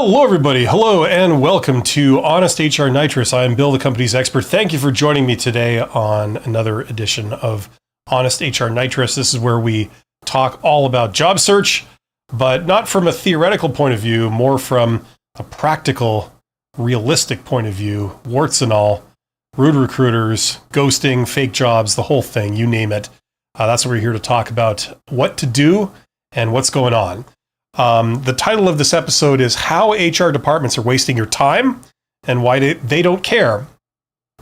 Hello, everybody. Hello, and welcome to Honest HR Nitrous. I am Bill, the company's expert. Thank you for joining me today on another edition of Honest HR Nitrous. This is where we talk all about job search, but not from a theoretical point of view, more from a practical, realistic point of view, warts and all, rude recruiters, ghosting, fake jobs, the whole thing, you name it. That's what we're here to talk about, what to do and what's going on. The title of this episode is How HR Departments Are Wasting Your Time and Why They Don't Care.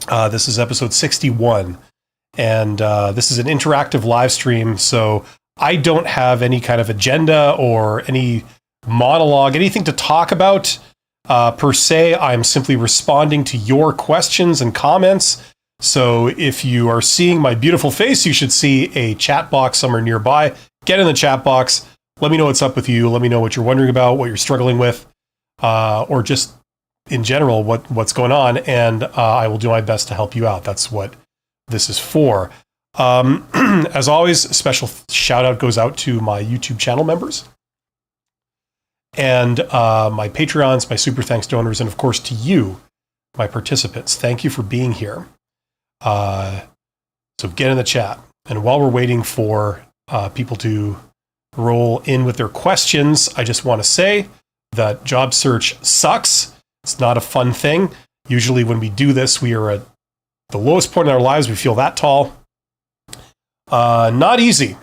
This is episode 61, and this is an interactive live stream, so I don't have any kind of agenda or any monologue, anything to talk about per se. I'm simply responding to your questions and comments. So if you are seeing my beautiful face, you should see a chat box somewhere nearby. Get in the chat box. Let me know what's up with you. Let me know what you're wondering about, what you're struggling with, or just in general, what's going on. And I will do my best to help you out. That's what this is for. As always, a special shout out goes out to my YouTube channel members and my Patreons, my super thanks donors, and of course to you, my participants. Thank you for being here. So get in the chat. And while we're waiting for people to roll in with their questions, I just want to say that job search sucks. It's not a fun thing. Usually when we do this, we are at the lowest point in our lives. We feel that tall. Not easy.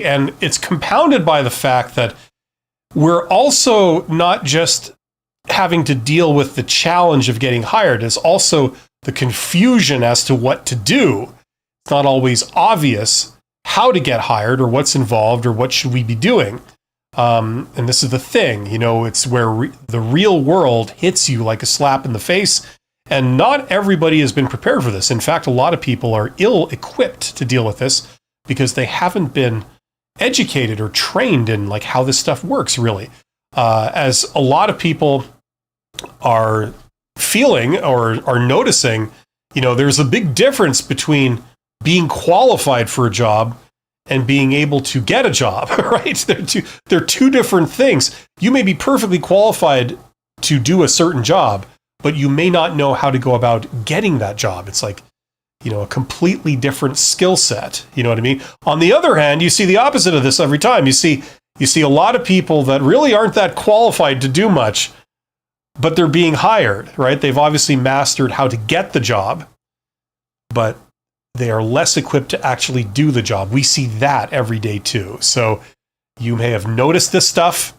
And it's compounded by the fact that we're also not just having to deal with the challenge of getting hired. It's also the confusion as to what to do. It's not always obvious how to get hired or what's involved or what should we be doing. And this is the thing, it's where the real world hits you like a slap in the face. And not everybody has been prepared for this. In fact, a lot of people are ill-equipped to deal with this because they haven't been educated or trained in like how this stuff works, really. As a lot of people are feeling or are noticing, there's a big difference between being qualified for a job and being able to get a job, right? They're two different things. You may be perfectly qualified to do a certain job, but you may not know how to go about getting that job. It's like, a completely different skill set. You know what I mean? On the other hand, you see the opposite of this every time. You see a lot of people that really aren't that qualified to do much, but they're being hired, right? They've obviously mastered how to get the job, but they are less equipped to actually do the job. We see that every day too. So you may have noticed this stuff.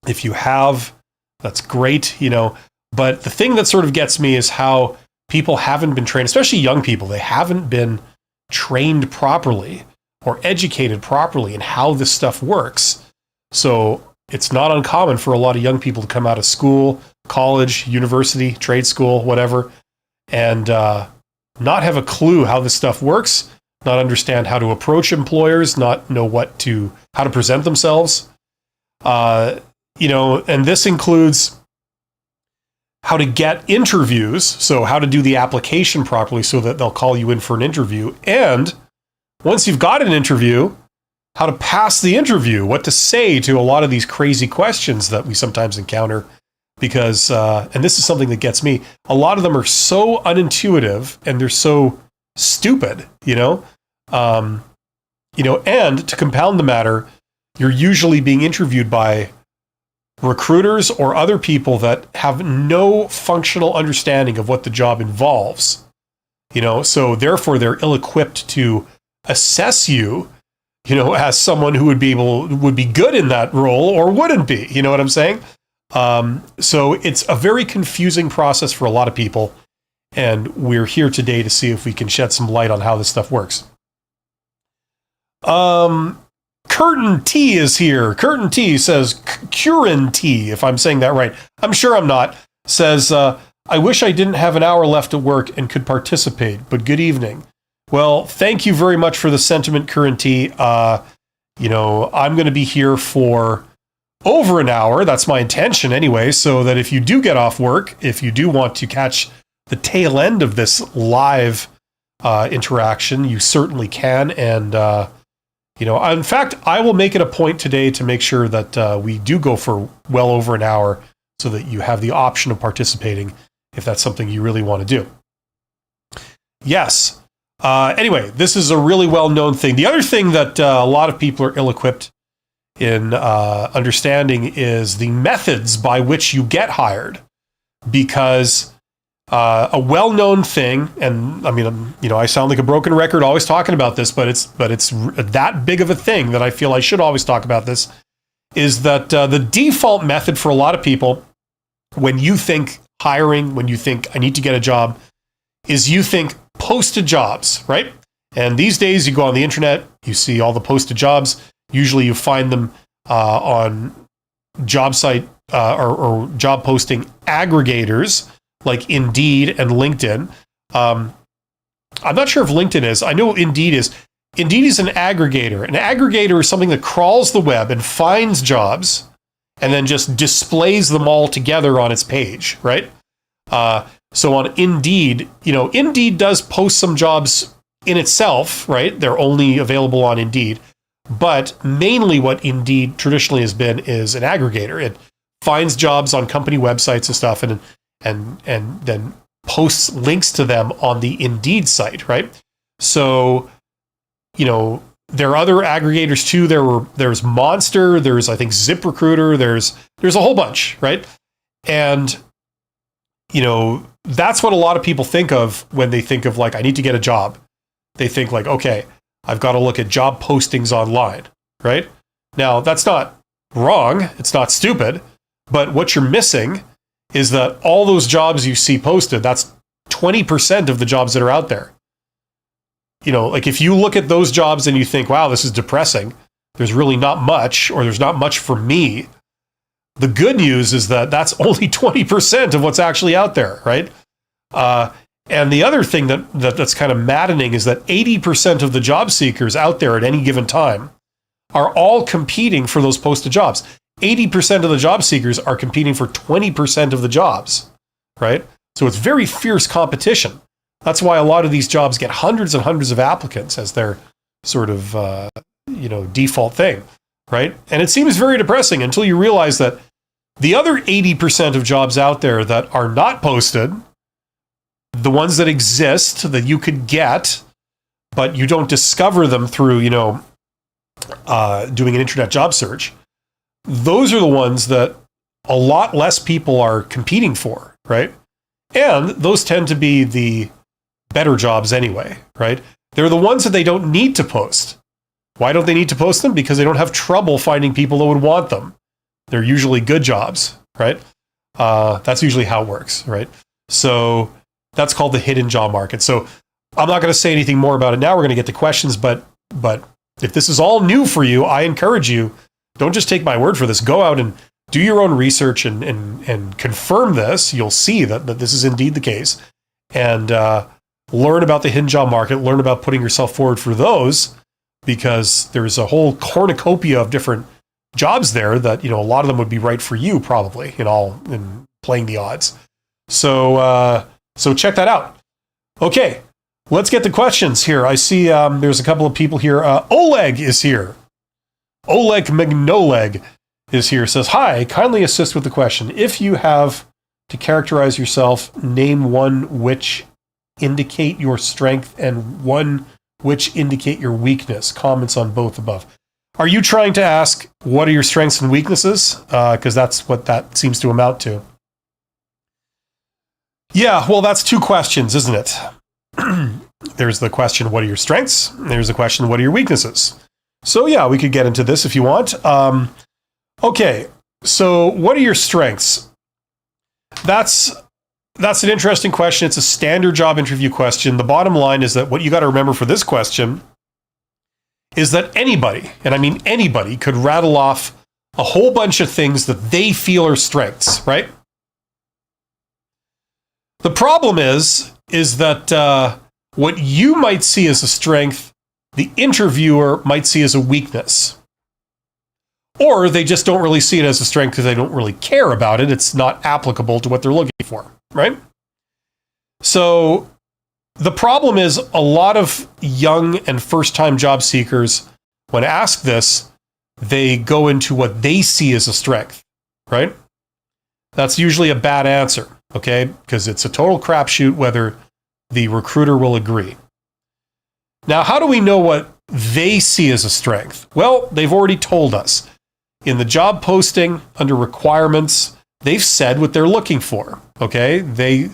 If you have, that's great, But the thing that sort of gets me is how people haven't been trained, especially young people. They haven't been trained properly or educated properly in how this stuff works. So it's not uncommon for a lot of young people to come out of school, college, university, trade school, whatever, and not have a clue how this stuff works, not understand how to approach employers, not know how to present themselves. And this includes how to get interviews, so how to do the application properly so that they'll call you in for an interview. And once you've got an interview, how to pass the interview, what to say to a lot of these crazy questions that we sometimes encounter. Because, and this is something that gets me, a lot of them are so unintuitive and they're so stupid, and to compound the matter, you're usually being interviewed by recruiters or other people that have no functional understanding of what the job involves, so therefore they're ill-equipped to assess you, as someone who would be good in that role or wouldn't be, you know what I'm saying? So it's a very confusing process for a lot of people, and we're here today to see if we can shed some light on how this stuff works. Curtin T is here. Curtin T says, Curtin T, if I'm saying that right. I'm sure I'm not. Says, I wish I didn't have an hour left at work and could participate, but good evening. Well, thank you very much for the sentiment, Curtin T. I'm going to be here for over an hour. That's my intention anyway, so that if you do get off work, if you do want to catch the tail end of this live interaction, you certainly can. And, in fact, I will make it a point today to make sure that we do go for well over an hour so that you have the option of participating if that's something you really want to do. Yes. Anyway, this is a really well-known thing. The other thing that a lot of people are ill-equipped in understanding is the methods by which you get hired, because a well-known thing, and I mean, I sound like a broken record always talking about this, but it's that big of a thing that I feel I should always talk about this, is that the default method for a lot of people, when you think hiring, when you think I need to get a job, is you think posted jobs, right? And these days you go on the internet, you see all the posted jobs. Usually you find them on job site or job posting aggregators like Indeed and LinkedIn. I'm not sure if LinkedIn is. I know Indeed is. Indeed is an aggregator. An aggregator is something that crawls the web and finds jobs and then just displays them all together on its page, right? So on Indeed, Indeed does post some jobs in itself, right? They're only available on Indeed. But mainly what Indeed traditionally has been is an aggregator. It finds jobs on company websites and stuff and then posts links to them on the Indeed site, right? So, there are other aggregators too. There's Monster, there's I think ZipRecruiter, there's a whole bunch, right? And that's what a lot of people think of when they think of like, I need to get a job. They think like, okay, I've got to look at job postings online, right? Now, that's not wrong. It's not stupid. But what you're missing is that all those jobs you see posted, that's 20% of the jobs that are out there. Like if you look at those jobs and you think, wow, this is depressing, there's really not much, or there's not much for me. The good news is that that's only 20% of what's actually out there, right? And the other thing that's kind of maddening is that 80% of the job seekers out there at any given time are all competing for those posted jobs. 80% of the job seekers are competing for 20% of the jobs, right? So it's very fierce competition. That's why a lot of these jobs get hundreds and hundreds of applicants as their sort of, default thing, right? And it seems very depressing until you realize that the other 80% of jobs out there that are not posted, the ones that exist that you could get, but you don't discover them through, doing an internet job search, those are the ones that a lot less people are competing for, right? And those tend to be the better jobs anyway, right? They're the ones that they don't need to post. Why don't they need to post them? Because they don't have trouble finding people that would want them. They're usually good jobs, right? That's usually how it works, right? So that's called the hidden job market. So I'm not going to say anything more about it now. We're going to get to questions, but if this is all new for you, I encourage you, don't just take my word for this. Go out and do your own research and confirm this. You'll see that this is indeed the case. And learn about the hidden job market, learn about putting yourself forward for those, because there's a whole cornucopia of different jobs there that, a lot of them would be right for you probably in playing the odds. So check that out. Okay, let's get to questions here. I see there's a couple of people here. Oleg is here. Oleg Magnoleg is here. Says, hi, kindly assist with the question. If you have to characterize yourself, name one which indicate your strength and one which indicate your weakness. Comments on both above. Are you trying to ask what are your strengths and weaknesses? Because that's what that seems to amount to. Yeah, well, that's two questions, isn't it? There's the question, what are your strengths? There's the question, what are your weaknesses? So yeah, we could get into this if you want. Okay, so what are your strengths? That's an interesting question. It's a standard job interview question. The bottom line is that what you got to remember for this question is that anybody, and I mean anybody, could rattle off a whole bunch of things that they feel are strengths, right? The problem is that what you might see as a strength, the interviewer might see as a weakness. Or they just don't really see it as a strength because they don't really care about it. It's not applicable to what they're looking for, right? So the problem is a lot of young and first-time job seekers, when asked this, they go into what they see as a strength, right? That's usually a bad answer, okay? Because it's a total crapshoot whether the recruiter will agree. Now, how do we know what they see as a strength? Well, they've already told us. In the job posting, under requirements, they've said what they're looking for, okay? They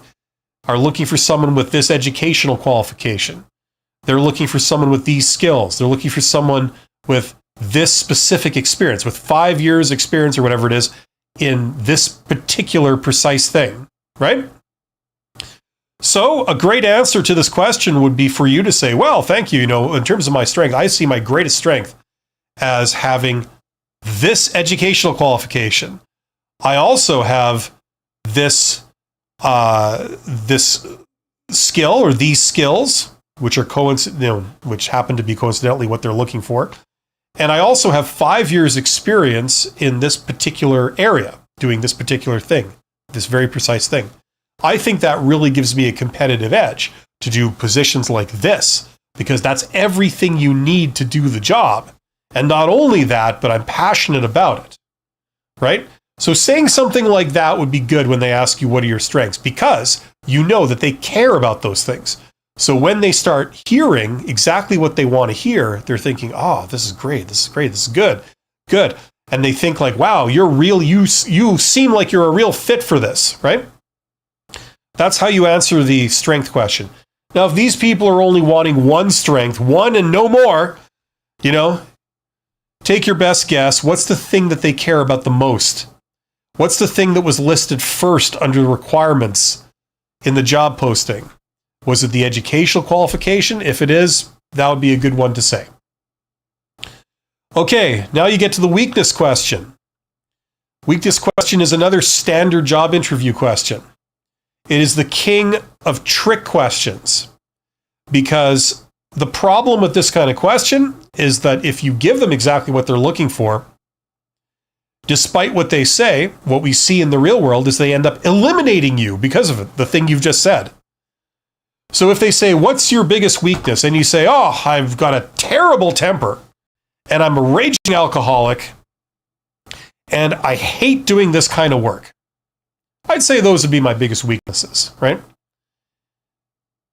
are looking for someone with this educational qualification. They're looking for someone with these skills. They're looking for someone with this specific experience, with 5 years experience or whatever it is in this particular precise thing, right? So a great answer to this question would be for you to say, well, thank you. In terms of my strength, I see my greatest strength as having this educational qualification. I also have this this skill or these skills, which are which happen to be coincidentally what they're looking for. And I also have 5 years experience in this particular area, doing this particular thing, this very precise thing. I think that really gives me a competitive edge to do positions like this, because that's everything you need to do the job. And not only that, but I'm passionate about it, right? So saying something like that would be good when they ask you, what are your strengths? Because you know that they care about those things. So when they start hearing exactly what they want to hear, they're thinking, oh, this is great, this is great, this is good, good. And they think like, wow, you seem like you're a real fit for this, right? That's how you answer the strength question. Now, if these people are only wanting one strength, one and no more, take your best guess. What's the thing that they care about the most? What's the thing that was listed first under the requirements in the job posting? Was it the educational qualification? If it is, that would be a good one to say. Okay, now you get to the weakness question. Weakness question is another standard job interview question. It is the king of trick questions, because the problem with this kind of question is that if you give them exactly what they're looking for, despite what they say, what we see in the real world is they end up eliminating you because of it, the thing you've just said. So if they say, what's your biggest weakness? And you say, oh, I've got a terrible temper and I'm a raging alcoholic and I hate doing this kind of work. I'd say those would be my biggest weaknesses, right?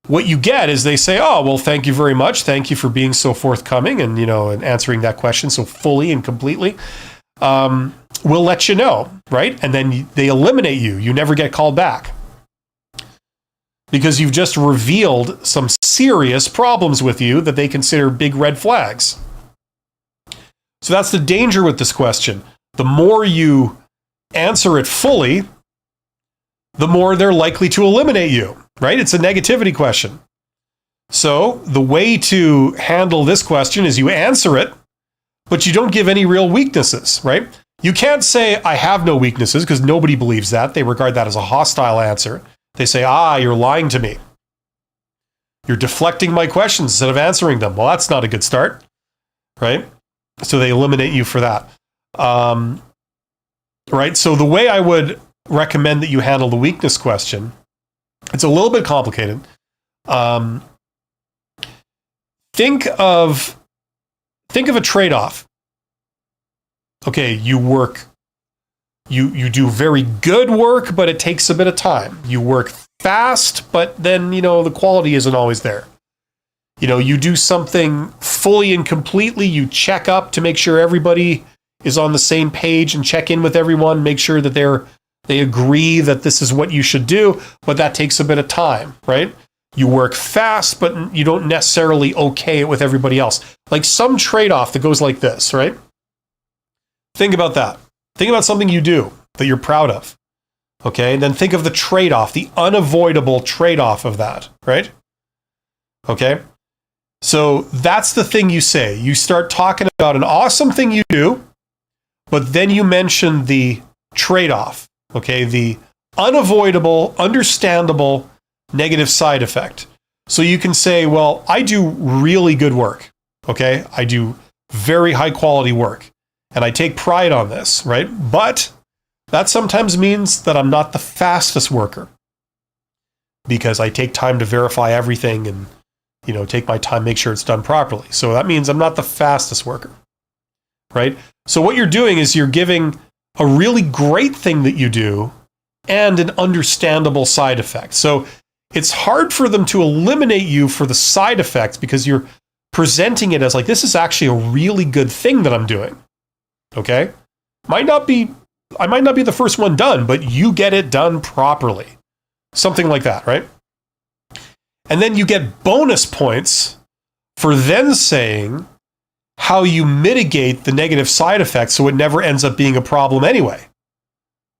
What you get is they say, oh, well, thank you very much. Thank you for being so forthcoming and, and answering that question so fully and completely. We'll let you know, right? And then they eliminate you. You never get called back, because you've just revealed some serious problems with you that they consider big red flags. So that's the danger with this question. The more you answer it fully, the more they're likely to eliminate you, right? It's a negativity question. So the way to handle this question is you answer it, but you don't give any real weaknesses, right? You can't say, I have no weaknesses, because nobody believes that. They regard that as a hostile answer. They say, you're lying to me. You're deflecting my questions instead of answering them. Well, that's not a good start, right? So they eliminate you for that. Right? So the way I would recommend that you handle the weakness question, it's a little bit complicated. Think of a trade-off. Okay, you do very good work, but it takes a bit of time. You work fast, but then, the quality isn't always there. You do something fully and completely, you check up to make sure everybody is on the same page and check in with everyone, make sure that they agree that this is what you should do, but that takes a bit of time, right? You work fast, but you don't necessarily okay it with everybody else. Like some trade-off that goes like this, right? Think about that. Think about something you do that you're proud of, okay? And then think of the trade-off, the unavoidable trade-off of that, right? Okay? So that's the thing you say. You start talking about an awesome thing you do, but then you mention the trade-off, okay? The unavoidable, understandable negative side effect. So you can say, well, I do really good work, okay? I do very high quality work, and I take pride on this, right? But that sometimes means that I'm not the fastest worker, because I take time to verify everything and, take my time, make sure it's done properly. So that means I'm not the fastest worker, right? So what you're doing is you're giving a really great thing that you do and an understandable side effect. So it's hard for them to eliminate you for the side effects because you're presenting it as like, this is actually a really good thing that I'm doing. Okay? I might not be the first one done, but you get it done properly. Something like that, right? And then you get bonus points for then saying how you mitigate the negative side effects so it never ends up being a problem anyway.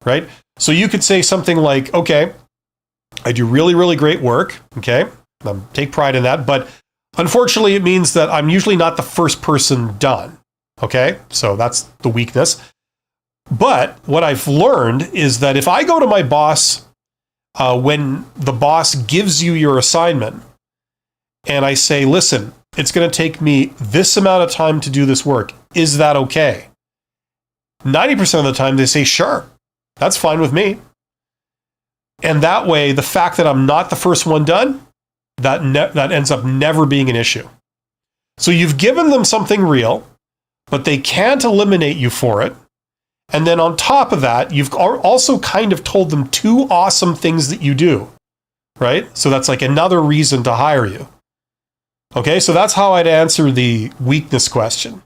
Right? So you could say something like, okay, I do really, really great work. Okay? Take pride in that. But unfortunately, it means that I'm usually not the first person done. Okay? So that's the weakness. But what I've learned is that if I go to my boss when the boss gives you your assignment and I say, listen, it's going to take me this amount of time to do this work. Is that okay? 90% of the time they say, sure, that's fine with me. And that way, the fact that I'm not the first one done, that ends up never being an issue. So you've given them something real, but they can't eliminate you for it. And then on top of that, you've also kind of told them two awesome things that you do, right? So that's like another reason to hire you. Okay, so that's how I'd answer the weakness question.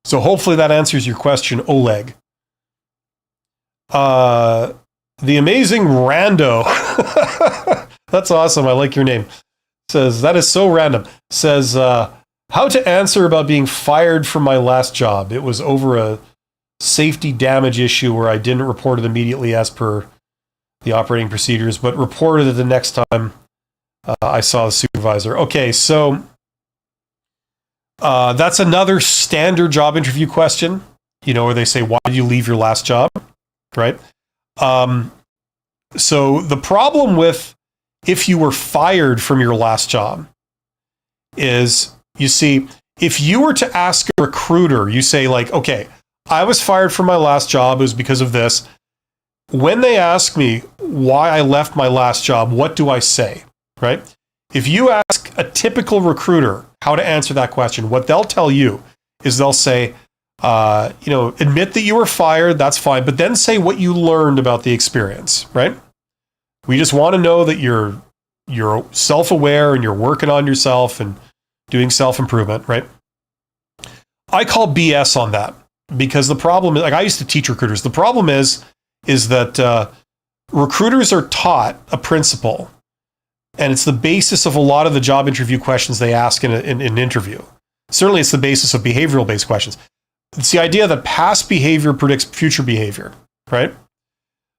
So hopefully that answers your question, Oleg. The amazing Rando. That's awesome. I like your name. Says, that is so random. Says, how to answer about being fired from my last job. It was over a safety damage issue where I didn't report it immediately as per the operating procedures, but reported it the next time I saw the supervisor. Okay, so that's another standard job interview question, where they say, why did you leave your last job? Right? So the problem with if you were fired from your last job is, you see, if you were to ask a recruiter, you say like, okay, I was fired from my last job. It was because of this. When they ask me why I left my last job, what do I say? Right? If you ask a typical recruiter how to answer that question, what they'll tell you is they'll say, admit that you were fired, that's fine, but then say what you learned about the experience, right? We just want to know that you're self-aware and you're working on yourself and doing self-improvement, right? I call BS on that. Because the problem is, like I used to teach recruiters, the problem is that recruiters are taught a principle, and it's the basis of a lot of the job interview questions they ask in an interview. Certainly it's the basis of behavioral-based questions. It's the idea that past behavior predicts future behavior, right?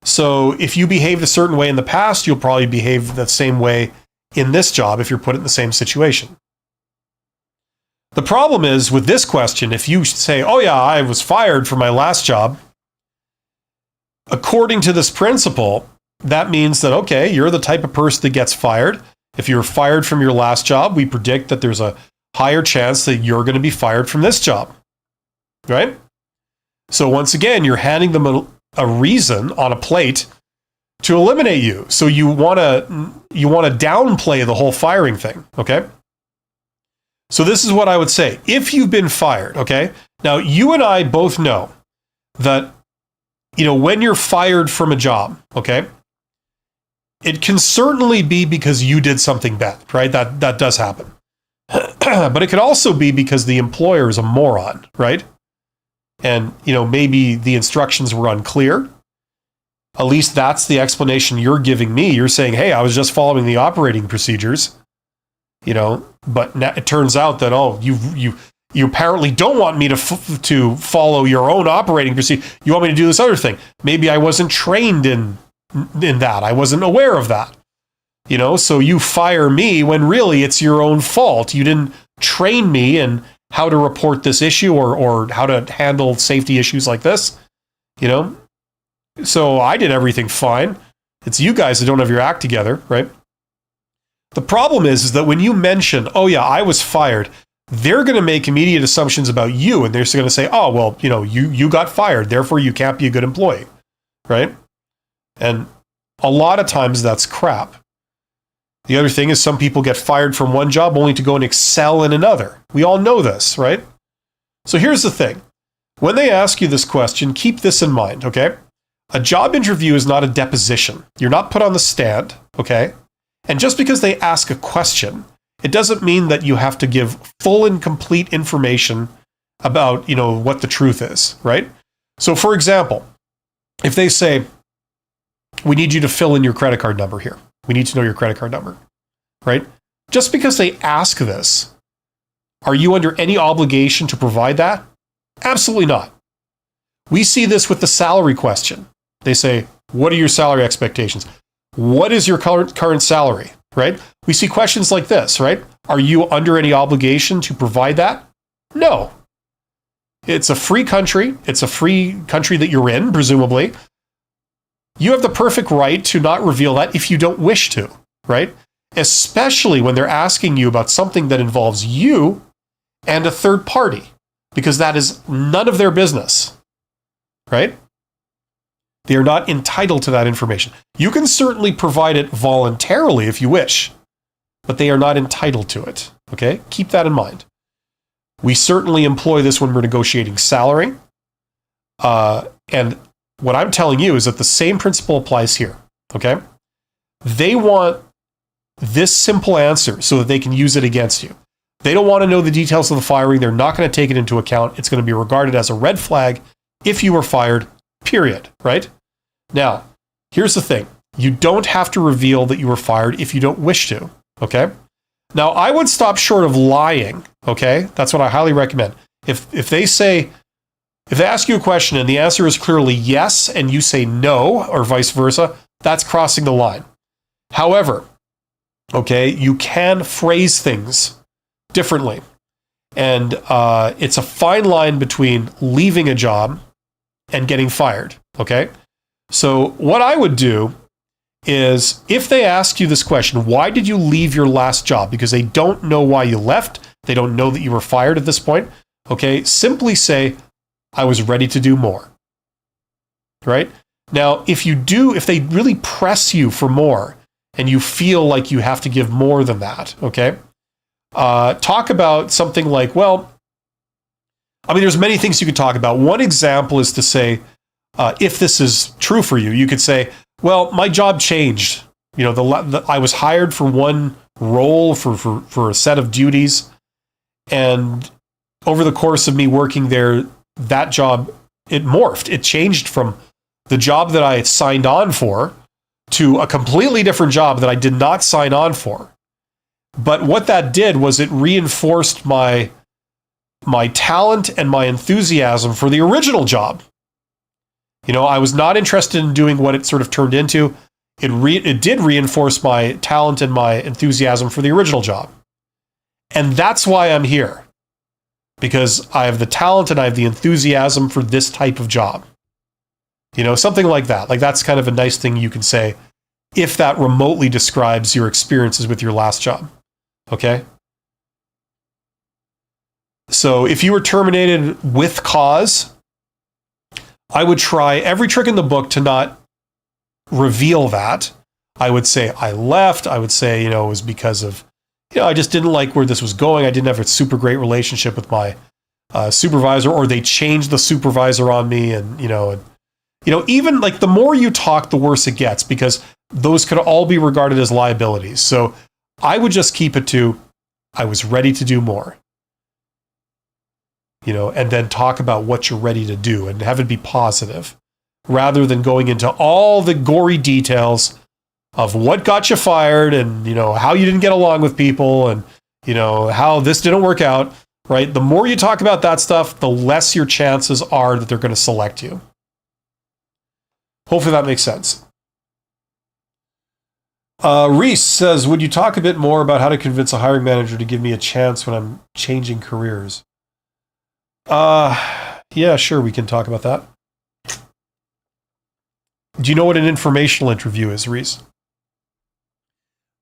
So if you behaved a certain way in the past, you'll probably behave the same way in this job if you're put in the same situation. The problem is with this question, if you say, oh yeah, I was fired from my last job, according to this principle, that means that, okay, you're the type of person that gets fired. If you're fired from your last job, we predict that there's a higher chance that you're going to be fired from this job, right? So once again, you're handing them a reason on a plate to eliminate you. So you want to downplay the whole firing thing, okay? So this is what I would say. If you've been fired, okay? Now, you and I both know that, when you're fired from a job, okay? It can certainly be because you did something bad, right? That does happen. But it could also be because the employer is a moron, right? And, maybe the instructions were unclear. At least that's the explanation you're giving me. You're saying, hey, I was just following the operating procedures. But it turns out that, you apparently don't want me to follow your own operating procedure. You want me to do this other thing. Maybe I wasn't trained in that. I wasn't aware of that. So you fire me when really it's your own fault. You didn't train me in how to report this issue or how to handle safety issues like this. So I did everything fine. It's you guys that don't have your act together, right? The problem is that when you mention, oh yeah, I was fired, they're going to make immediate assumptions about you, and they're going to say, oh, well, you got fired, therefore you can't be a good employee, right? And a lot of times that's crap. The other thing is some people get fired from one job only to go and excel in another. We all know this, right? So here's the thing. When they ask you this question, keep this in mind, okay? A job interview is not a deposition. You're not put on the stand, okay? And just because they ask a question, it doesn't mean that you have to give full and complete information about, what the truth is, right? So for example, if they say, we need you to fill in your credit card number here. We need to know your credit card number, right? Just because they ask this, are you under any obligation to provide that? Absolutely not. We see this with the salary question. They say, what are your salary expectations? What is your current salary, right? We see questions like this, right? Are you under any obligation to provide that? No. It's a free country. It's a free country that you're in, presumably. You have the perfect right to not reveal that if you don't wish to, right? Especially when they're asking you about something that involves you and a third party, because that is none of their business, right? They are not entitled to that information. You can certainly provide it voluntarily if you wish, but they are not entitled to it, okay? Keep that in mind. We certainly employ this when we're negotiating salary. And what I'm telling you is that the same principle applies here, okay? They want this simple answer so that they can use it against you. They don't want to know the details of the firing. They're not going to take it into account. It's going to be regarded as a red flag if you were fired, period, right? Now, here's the thing. You don't have to reveal that you were fired if you don't wish to, okay? Now, I would stop short of lying, okay? That's what I highly recommend. If they ask you a question and the answer is clearly yes, and you say no, or vice versa, that's crossing the line. However, okay, you can phrase things differently. And it's a fine line between leaving a job and getting fired, okay? So what I would do is, if they ask you this question, why did you leave your last job? Because they don't know why you left. They don't know that you were fired at this point. Okay, simply say, I was ready to do more. Right? Now, if they really press you for more and you feel like you have to give more than that, okay, talk about something like, there's many things you could talk about. One example is to say, if this is true for you, you could say, well, my job changed. I was hired for one role for a set of duties. And over the course of me working there, that job, it morphed. It changed from the job that I signed on for to a completely different job that I did not sign on for. But what that did was it reinforced my talent and my enthusiasm for the original job. I was not interested in doing what it sort of turned into. It did reinforce my talent and my enthusiasm for the original job. And that's why I'm here. Because I have the talent and I have the enthusiasm for this type of job. Something like that. Like, that's kind of a nice thing you can say if that remotely describes your experiences with your last job. Okay? So if you were terminated with cause, I would try every trick in the book to not reveal that. I would say I left. I would say, it was because of, I just didn't like where this was going. I didn't have a super great relationship with my supervisor, or they changed the supervisor on me. And, even like the more you talk, the worse it gets, because those could all be regarded as liabilities. So I would just keep it to, I was ready to do more. And then talk about what you're ready to do and have it be positive, rather than going into all the gory details of what got you fired and, how you didn't get along with people and, how this didn't work out, right? The more you talk about that stuff, the less your chances are that they're going to select you. Hopefully that makes sense. Reese says, would you talk a bit more about how to convince a hiring manager to give me a chance when I'm changing careers? Yeah, sure, we can talk about that. Do you know what an informational interview is, Reese?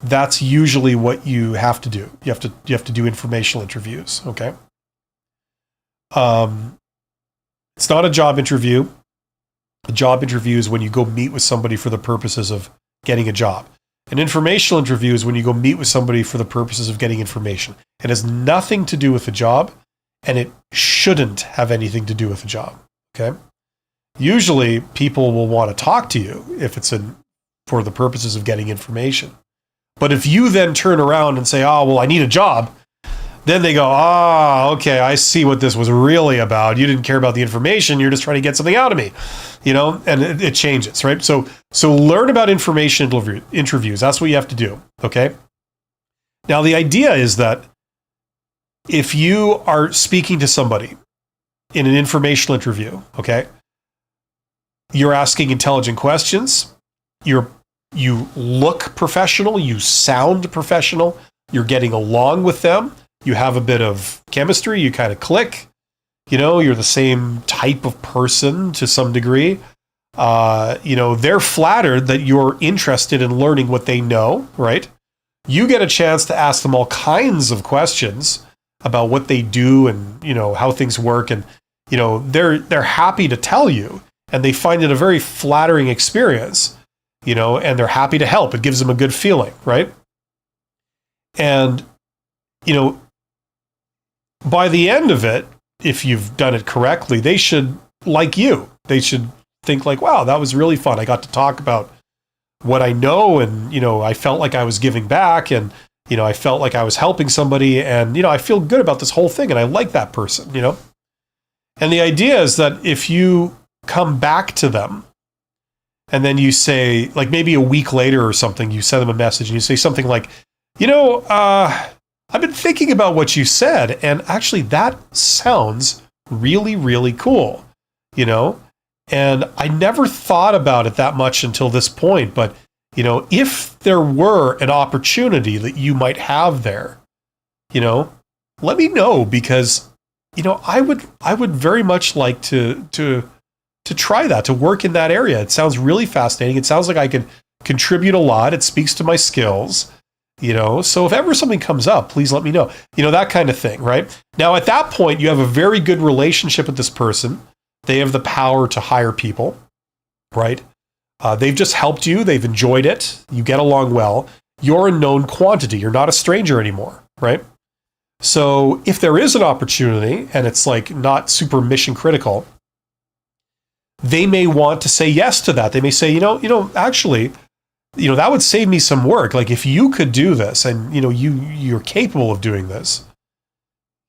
That's usually what you have to do. You have to do informational interviews, okay? It's not a job interview. A job interview is when you go meet with somebody for the purposes of getting a job. An informational interview is when you go meet with somebody for the purposes of getting information. It has nothing to do with the job, and it shouldn't have anything to do with the job, okay? usually people will want to talk to you if it's for the purposes of getting information. But if you then turn around and say, oh, well, I need a job, then they go, okay, I see what this was really about. You didn't care about the information. You're just trying to get something out of me, and it changes, right? So learn about information interviews. That's what you have to do, okay? Now, the idea is that if you are speaking to somebody in an informational interview, okay, you're asking intelligent questions, you look professional, you sound professional, you're getting along with them, you have a bit of chemistry, you kind of click, you're the same type of person to some degree. They're flattered that you're interested in learning what they know, right? You get a chance to ask them all kinds of questions about what they do and, how things work. And, they're happy to tell you, and they find it a very flattering experience, and they're happy to help. It gives them a good feeling, right? And, by the end of it, if you've done it correctly, they should like you. They should think like, wow, that was really fun. I got to talk about what I know, and, I felt like I was giving back, and, I felt like I was helping somebody, and, I feel good about this whole thing, and I like that person, And the idea is that if you come back to them, and then you say, like maybe a week later or something, you send them a message and you say something like, I've been thinking about what you said, and actually that sounds really, really cool, And I never thought about it that much until this point, but, if there were an opportunity that you might have there, let me know, because, I would very much like to try that, to work in that area. It sounds really fascinating. It sounds like I can contribute a lot. It speaks to my skills, so if ever something comes up, please let me know, that kind of thing, right? Now, at that point, you have a very good relationship with this person. They have the power to hire people, right? They've just helped you. They've enjoyed it. You get along well. You're a known quantity. You're not a stranger anymore, right? So if there is an opportunity and it's like not super mission critical, they may want to say yes to that. They may say, actually, that would save me some work. Like if you could do this and, you're capable of doing this,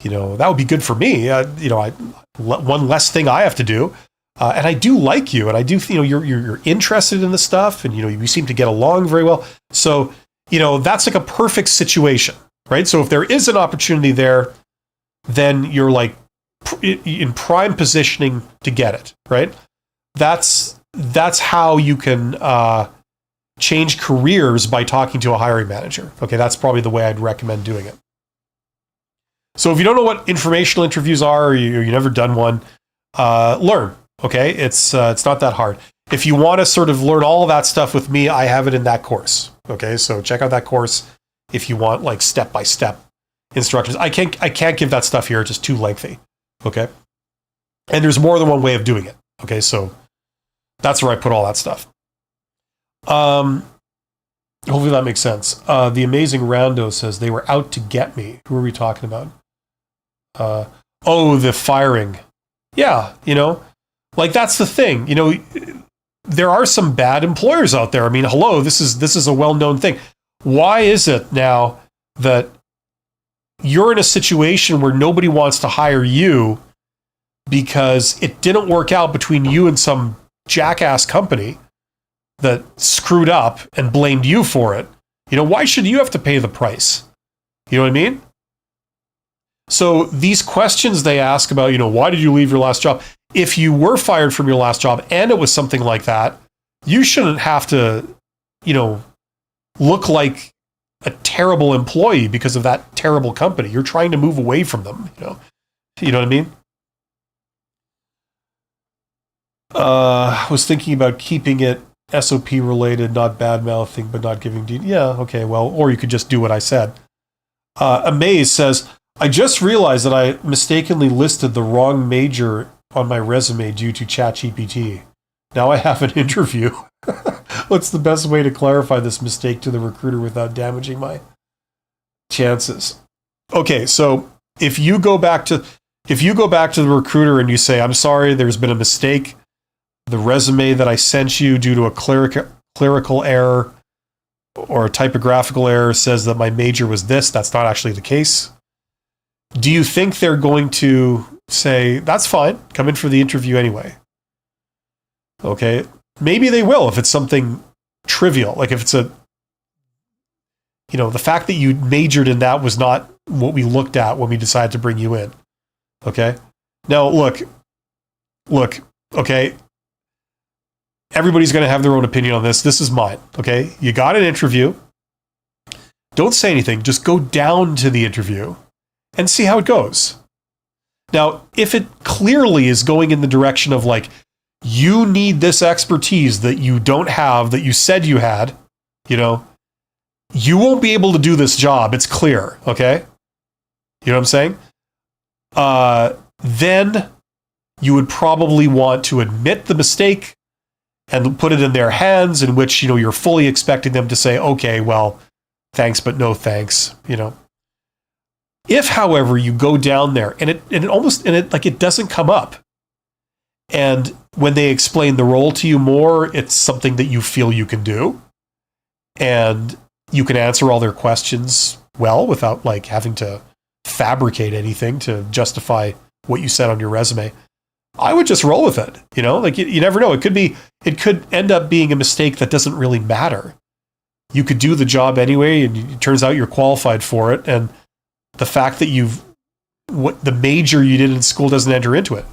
that would be good for me. One less thing I have to do. And I do like you, and I do, you're interested in the stuff, and, you seem to get along very well. So, that's like a perfect situation, right? So if there is an opportunity there, then you're like in prime positioning to get it, right? That's how you can change careers, by talking to a hiring manager. Okay, that's probably the way I'd recommend doing it. So if you don't know what informational interviews are, or you've never done one, learn. Okay, it's not that hard. If you want to sort of learn all of that stuff with me, I have it in that course. Okay, so check out that course if you want like step-by-step instructions. I can't give that stuff here; it's just too lengthy. Okay, and there's more than one way of doing it. Okay, so that's where I put all that stuff. Hopefully that makes sense. The Amazing Rando says they were out to get me. Who are we talking about? The firing. Yeah, like that's the thing. There are some bad employers out there. I mean, hello, this is a well-known thing. Why is it now that you're in a situation where nobody wants to hire you because it didn't work out between you and some jackass company that screwed up and blamed you for it? Why should you have to pay the price? You know what I mean? So these questions they ask about, why did you leave your last job? If you were fired from your last job and it was something like that, you shouldn't have to, look like a terrible employee because of that terrible company. You're trying to move away from them, You know what I mean? I was thinking about keeping it SOP related, not bad mouthing, but not giving yeah, okay, well, or you could just do what I said. Amaze says, I just realized that I mistakenly listed the wrong major on my resume due to ChatGPT. Now I have an interview. What's the best way to clarify this mistake to the recruiter without damaging my chances? Okay, so if you go back to the recruiter and you say, I'm sorry, there's been a mistake, the resume that I sent you due to a clerical error or a typographical error says that my major was this. That's not actually the case. Do you think they're going to say, that's fine, come in for the interview anyway? Okay. Maybe they will if it's something trivial. Like if it's the fact that you majored in that was not what we looked at when we decided to bring you in. Okay. Now, look, okay. Everybody's going to have their own opinion on this. This is mine. Okay. You got an interview. Don't say anything. Just go down to the interview and see how it goes. Now, if it clearly is going in the direction of like, you need this expertise that you don't have, that you said you had, you won't be able to do this job. It's clear. Okay. You know what I'm saying? Then you would probably want to admit the mistake and put it in their hands, in which, you're fully expecting them to say, okay, well, thanks, but no thanks, If, however, you go down there and it doesn't come up, and when they explain the role to you more, it's something that you feel you can do, and you can answer all their questions well without like having to fabricate anything to justify what you said on your resume, I would just roll with it. You never know. It could end up being a mistake that doesn't really matter. You could do the job anyway, and it turns out you're qualified for it. And the fact that the major you did in school doesn't enter into it,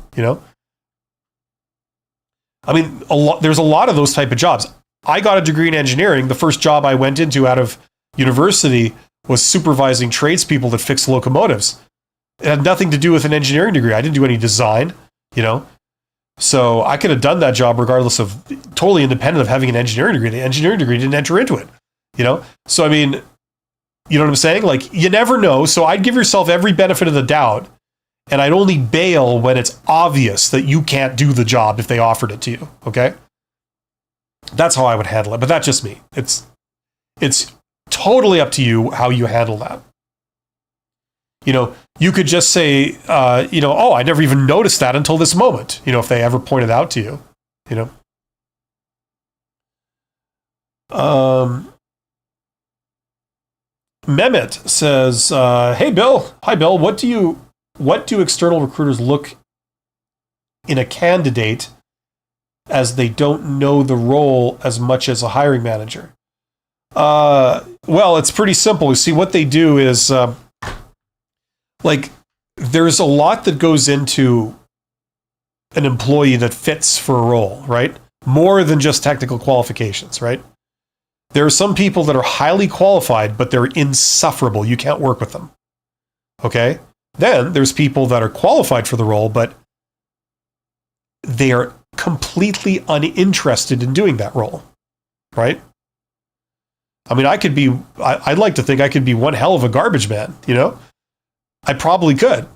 I mean, there's a lot of those type of jobs. I got a degree in engineering. The first job I went into out of university was supervising tradespeople that fixed locomotives. It had nothing to do with an engineering degree. I didn't do any design, So I could have done that job regardless of, totally independent of having an engineering degree. The engineering degree didn't enter into it, So, I mean, you know what I'm saying? Like, you never know. So I'd give yourself every benefit of the doubt, and I'd only bail when it's obvious that you can't do the job if they offered it to you, okay? That's how I would handle it, but that's just me. It's totally up to you how you handle that. You could just say, oh, I never even noticed that until this moment, if they ever pointed out to you, Mehmet says, hey, Bill. Hi, Bill. What do external recruiters look in a candidate as they don't know the role as much as a hiring manager? Well, it's pretty simple. You see, what they do is, there's a lot that goes into an employee that fits for a role, right? More than just technical qualifications, right? There are some people that are highly qualified, but they're insufferable. You can't work with them. Okay? Then there's people that are qualified for the role, but they are completely uninterested in doing that role, right? I mean, I'd like to think I could be one hell of a garbage man, I probably could,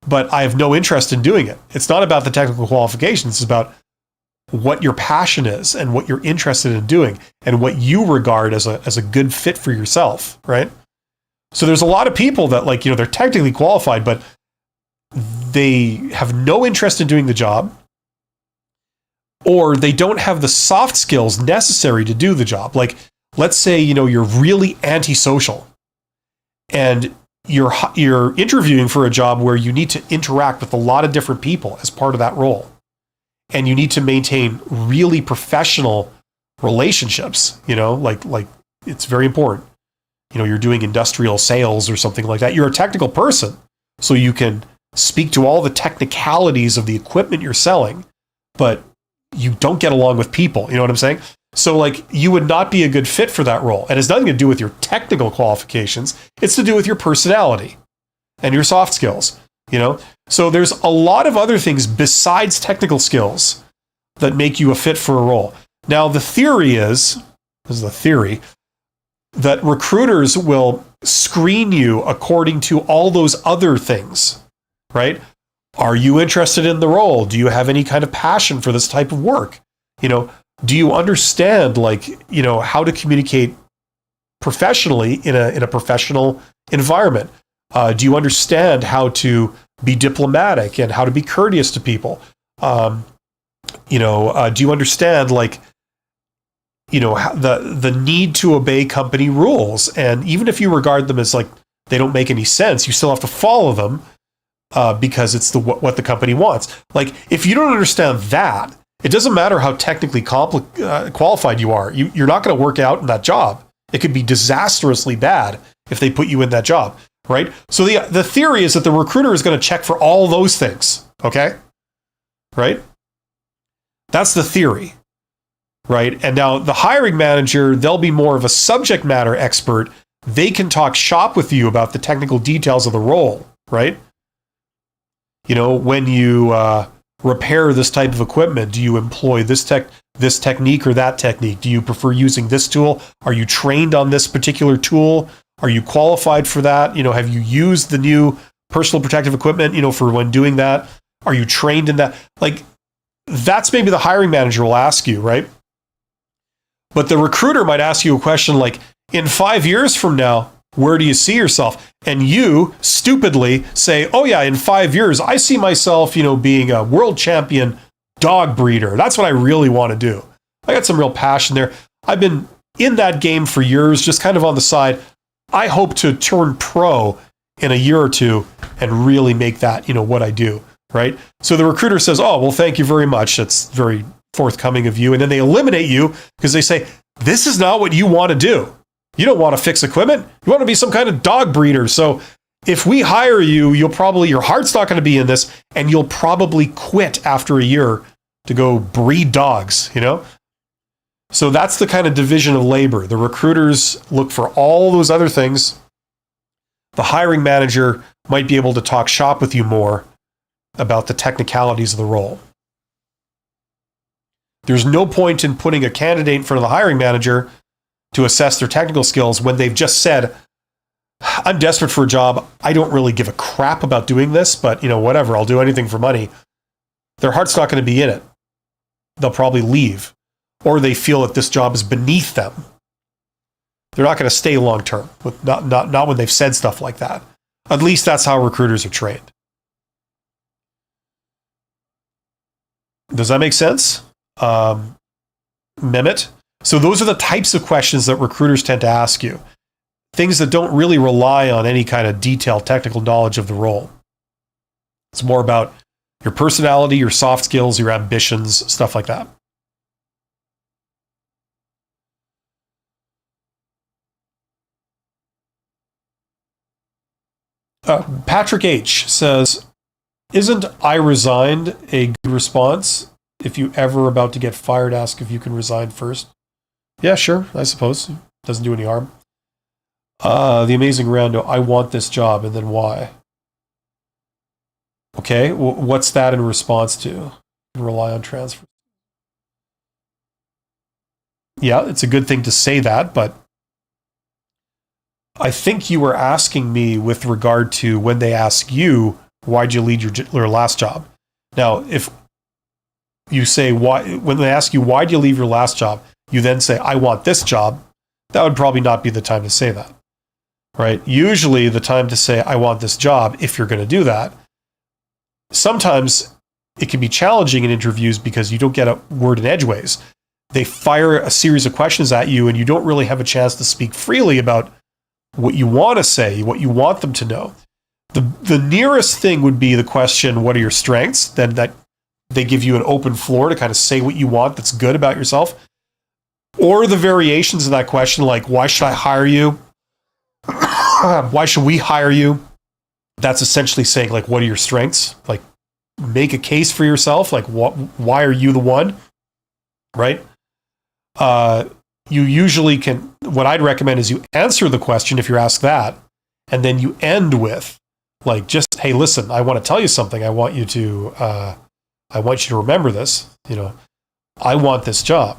but I have no interest in doing it. It's not about the technical qualifications. It's about what your passion is and what you're interested in doing and what you regard as a good fit for yourself, right? So there's a lot of people that they're technically qualified, but they have no interest in doing the job, or they don't have the soft skills necessary to do the job. Like, let's say, you're really antisocial and you're interviewing for a job where you need to interact with a lot of different people as part of that role. And you need to maintain really professional relationships, like it's very important. You're doing industrial sales or something like that. You're a technical person, so you can speak to all the technicalities of the equipment you're selling, but you don't get along with people. You know what I'm saying? So you would not be a good fit for that role. And it's nothing to do with your technical qualifications. It's to do with your personality and your soft skills, So there's a lot of other things besides technical skills that make you a fit for a role. Now, the theory is, this is the theory, that recruiters will screen you according to all those other things, right? Are you interested in the role? Do you have any kind of passion for this type of work? Do you understand how to communicate professionally in a professional environment? Do you understand how to be diplomatic and how to be courteous to people? Do you understand, like, the need to obey company rules? And even if you regard them as like they don't make any sense, you still have to follow them because it's what the company wants. Like, if you don't understand that, it doesn't matter how technically qualified you are. You're not going to work out in that job. It could be disastrously bad if they put you in that job, right? So the theory is that the recruiter is going to check for all those things, okay? Right? That's the theory, right? And now the hiring manager, they'll be more of a subject matter expert. They can talk shop with you about the technical details of the role, right? When you repair this type of equipment, do you employ this technique or that technique? Do you prefer using this tool? Are you trained on this particular tool? Are you qualified for that? Have you used the new personal protective equipment, for when doing that? Are you trained in that? Like, that's maybe the hiring manager will ask you, right? But the recruiter might ask you a question like, in 5 years from now, where do you see yourself? And you stupidly say, oh yeah, in 5 years, I see myself, being a world champion dog breeder. That's what I really want to do. I got some real passion there. I've been in that game for years, just kind of on the side. I hope to turn pro in a year or two and really make that, what I do, right? So the recruiter says, oh, well, thank you very much. That's very forthcoming of you. And then they eliminate you because they say, this is not what you want to do. You don't want to fix equipment. You want to be some kind of dog breeder. So if we hire you, your heart's not going to be in this, and you'll probably quit after a year to go breed dogs, So that's the kind of division of labor. The recruiters look for all those other things. The hiring manager might be able to talk shop with you more about the technicalities of the role. There's no point in putting a candidate in front of the hiring manager to assess their technical skills when they've just said, I'm desperate for a job. I don't really give a crap about doing this, but whatever, I'll do anything for money. Their heart's not going to be in it. They'll probably leave, or they feel that this job is beneath them. They're not going to stay long term, not when they've said stuff like that. At least that's how recruiters are trained. Does that make sense? Mehmet? So those are the types of questions that recruiters tend to ask you. Things that don't really rely on any kind of detailed technical knowledge of the role. It's more about your personality, your soft skills, your ambitions, stuff like that. Patrick H. says, isn't I resigned a good response? If you ever about to get fired, ask if you can resign first. Yeah, sure, I suppose. Doesn't do any harm. The amazing Rando, I want this job, and then why? Okay, what's that in response to? Rely on transfer. Yeah, it's a good thing to say that, but I think you were asking me with regard to when they ask you, why'd you leave your last job? Now, if you say, why, when they ask you, why'd you leave your last job? You then say, I want this job. That would probably not be the time to say that, right? Usually the time to say, I want this job, if you're going to do that. Sometimes it can be challenging in interviews because you don't get a word in edgeways. They fire a series of questions at you and you don't really have a chance to speak freely about what you want to say, what you want them to know. The nearest thing would be the question, what are your strengths? Then that they give you an open floor to kind of say what you want that's good about yourself. Or the variations of that question, like, why should I hire you? Why should we hire you? That's essentially saying, like, what are your strengths? Like, make a case for yourself. Like, why are you the one? Right? You usually can, what I'd recommend is you answer the question if you're asked that, and then you end with, like, just, hey, listen, I want to tell you something. I want you to remember this. I want this job.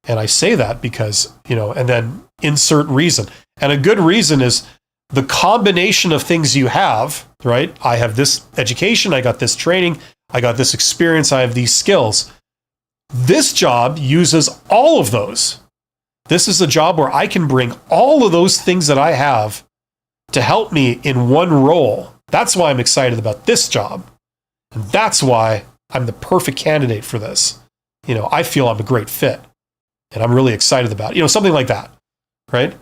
And I say that because, and then insert reason. And a good reason is the combination of things you have, right? I have this education, I got this training, I got this experience, I have these skills. This job uses all of those. This is a job where I can bring all of those things that I have to help me in one role. That's why I'm excited about this job. And that's why I'm the perfect candidate for this. I feel I'm a great fit and I'm really excited about it. Something like that, right?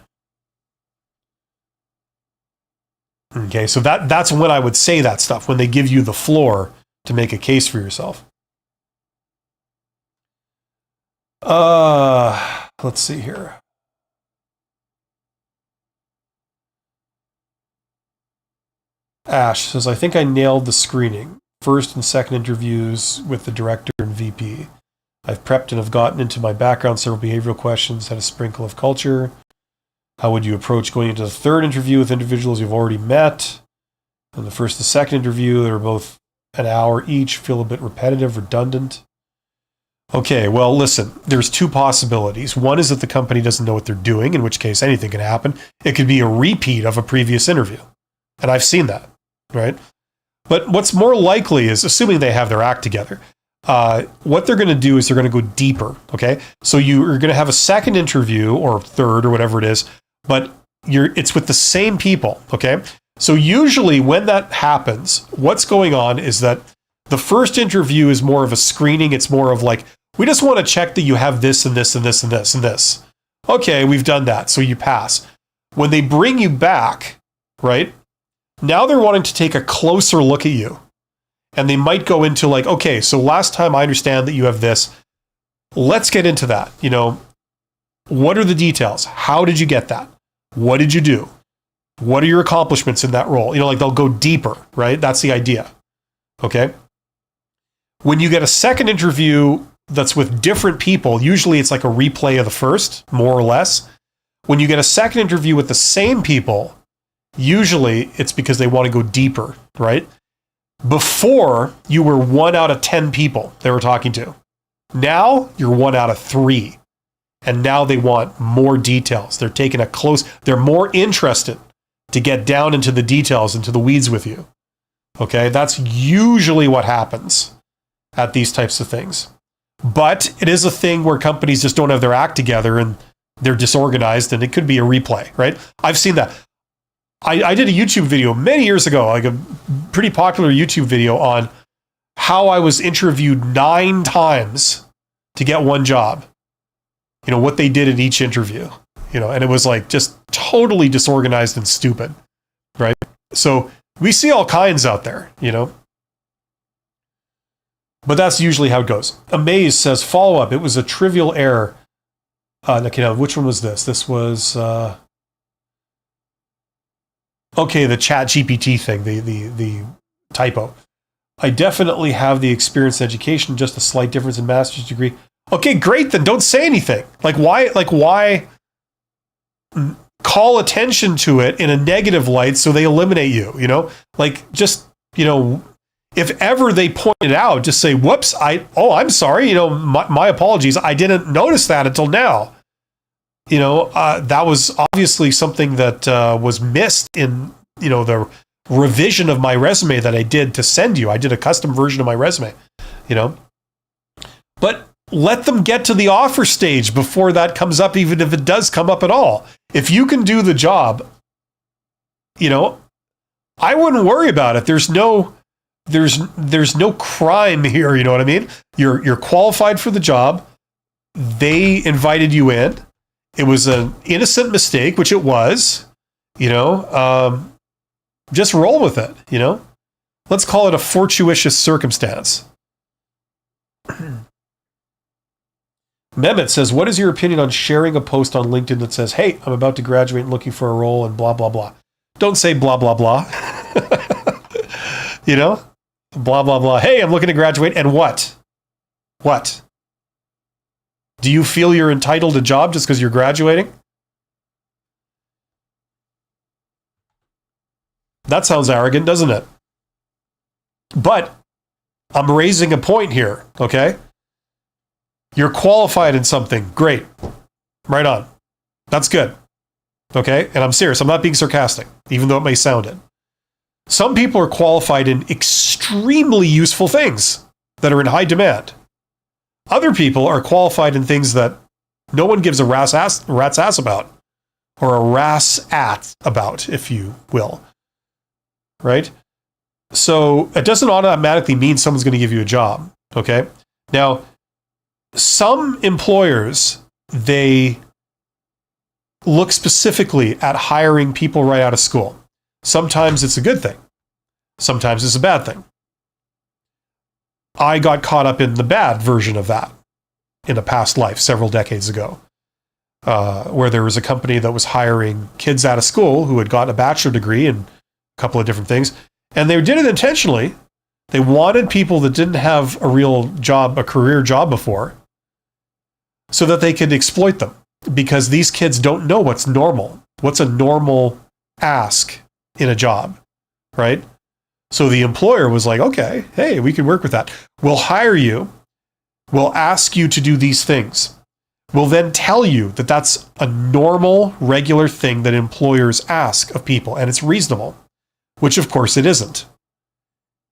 Okay, so that's when I would say that stuff, when they give you the floor to make a case for yourself. Let's see here. Ash says, I think I nailed the screening. First and second interviews with the director and VP. I've prepped and have gotten into my background, several behavioral questions, had a sprinkle of culture. How would you approach going into the third interview with individuals you've already met? And the first and second interview, they're both an hour each, feel a bit repetitive, redundant. Okay, well, listen, there's two possibilities. One is that the company doesn't know what they're doing, in which case anything can happen. It could be a repeat of a previous interview. And I've seen that, right? But what's more likely is, assuming they have their act together, what they're going to do is they're going to go deeper, okay? So you're going to have a second interview, or third, or whatever it is, but it's with the same people, okay? So usually when that happens, what's going on is that the first interview is more of a screening. It's more of like, we just want to check that you have this and this and this and this and this. Okay, we've done that, so you pass. When they bring you back, right, now they're wanting to take a closer look at you. And they might go into like, okay, so last time I understand that you have this. Let's get into that. What are the details? How did you get that? What did you do? What are your accomplishments in that role? Like they'll go deeper, right? That's the idea. Okay. When you get a second interview that's with different people, usually it's like a replay of the first, more or less. When you get a second interview with the same people, usually it's because they want to go deeper, right? Before, you were 1 out of 10 people they were talking to. Now, you're 1 out of 3. And now they want more details. They're more interested to get down into the details, into the weeds with you. Okay, that's usually what happens at these types of things. But it is a thing where companies just don't have their act together and they're disorganized, and it could be a replay, right? I've seen that. I did a YouTube video many years ago, like a pretty popular YouTube video on how I was interviewed 9 times to get one job. What they did in each interview, and it was like just totally disorganized and stupid, right? So we see all kinds out there, but that's usually how it goes. Amaze says, follow up. It was a trivial error. Which one was this? This was, okay, the chat GPT thing, the typo. I definitely have the experience in education, just a slight difference in master's degree. Okay, great, then don't say anything. Why call attention to it in a negative light so they eliminate you, if ever they point it out, just say, whoops, I'm sorry, my apologies, I didn't notice that until now. That was obviously something that was missed in, the revision of my resume that I did to send you. I did a custom version of my resume, But let them get to the offer stage before that comes up, even if it does come up at all. If you can do the job, I wouldn't worry about it. There's no crime here, you know what I mean? You're qualified for the job. They invited you in. It was an innocent mistake, which it was, just roll with it, Let's call it a fortuitous circumstance. Mehmet says, what is your opinion on sharing a post on LinkedIn that says, hey, I'm about to graduate and looking for a role and blah, blah, blah. Don't say blah, blah, blah. Blah, blah, blah. Hey, I'm looking to graduate and what? What? Do you feel you're entitled to a job just because you're graduating? That sounds arrogant, doesn't it? But I'm raising a point here, okay? You're qualified in something. Great. Right on. That's good. Okay? And I'm serious. I'm not being sarcastic, even though it may sound it. Some people are qualified in extremely useful things that are in high demand. Other people are qualified in things that no one gives a rat's ass about, or a rat's about, if you will. Right? So it doesn't automatically mean someone's going to give you a job. Okay? Now, some employers, they look specifically at hiring people right out of school. Sometimes it's a good thing. Sometimes it's a bad thing. I got caught up in the bad version of that in a past life several decades ago, where there was a company that was hiring kids out of school who had gotten a bachelor degree in a couple of different things, and they did it intentionally. They wanted people that didn't have a real job, a career job before, so that they could exploit them, because these kids don't know what's normal. What's a normal ask in a job, right? So the employer was like, okay, hey, we can work with that. We'll hire you. We'll ask you to do these things. We'll then tell you that that's a normal, regular thing that employers ask of people, and it's reasonable, which of course it isn't.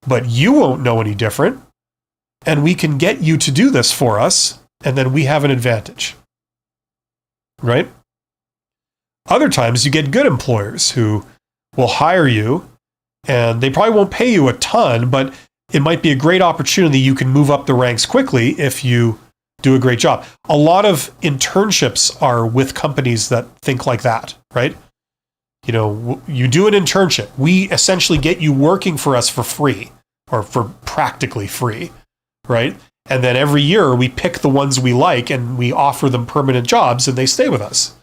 But you won't know any different, and we can get you to do this for us, and then we have an advantage, right? Other times you get good employers who will hire you, and they probably won't pay you a ton, but it might be a great opportunity. You can move up the ranks quickly if you do a great job. A lot of internships are with companies that think like that, right? You know, you do an internship. We essentially get you working for us for free, or for practically free, right? And then every year we pick the ones we like and we offer them permanent jobs, and they stay with us.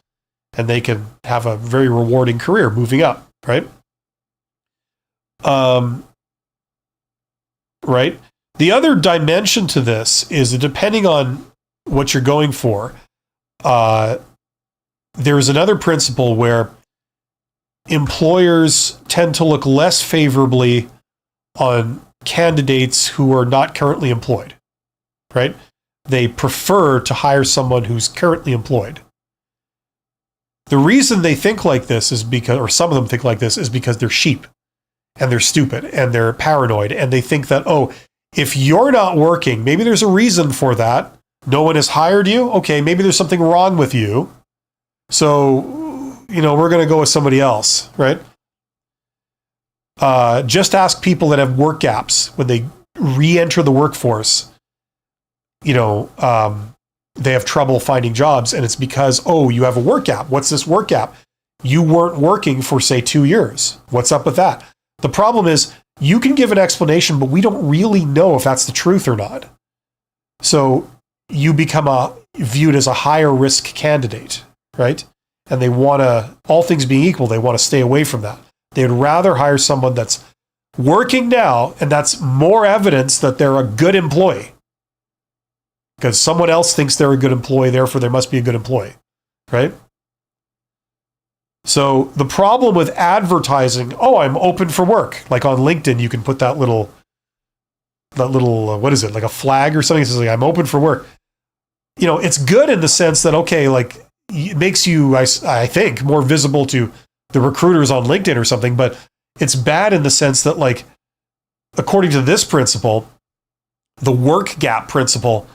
And they can have a very rewarding career moving up, right? Right? The other dimension to this is that depending on what you're going for, there's another principle where employers tend to look less favorably on candidates who are not currently employed, right? They prefer to hire someone who's currently employed. The reason they think like this is because, or some of them think like this, is because they're sheep and they're stupid and they're paranoid, and they think that, oh, if you're not working, maybe there's a reason for that. No one has hired you. Okay, maybe there's something wrong with you. So, you know, we're going to go with somebody else, right? Just ask people that have work gaps when they re-enter the workforce. You know, they have trouble finding jobs, and it's because, oh, you have a work gap. What's this work gap? You weren't working for, say, 2 years. What's up with that? The problem is you can give an explanation, but we don't really know if that's the truth or not. So you become viewed as a higher risk candidate, right? And they want to, all things being equal, they want to stay away from that. They'd rather hire someone that's working now, and that's more evidence that they're a good employee. Because someone else thinks they're a good employee, therefore they must be a good employee, right? So the problem with advertising, oh, I'm open for work. Like on LinkedIn, you can put that little, what is it, like a flag or something? It says like, I'm open for work. You know, it's good in the sense that, okay, like it makes you, I think, more visible to the recruiters on LinkedIn or something, but it's bad in the sense that, like, according to this principle, the work gap principle,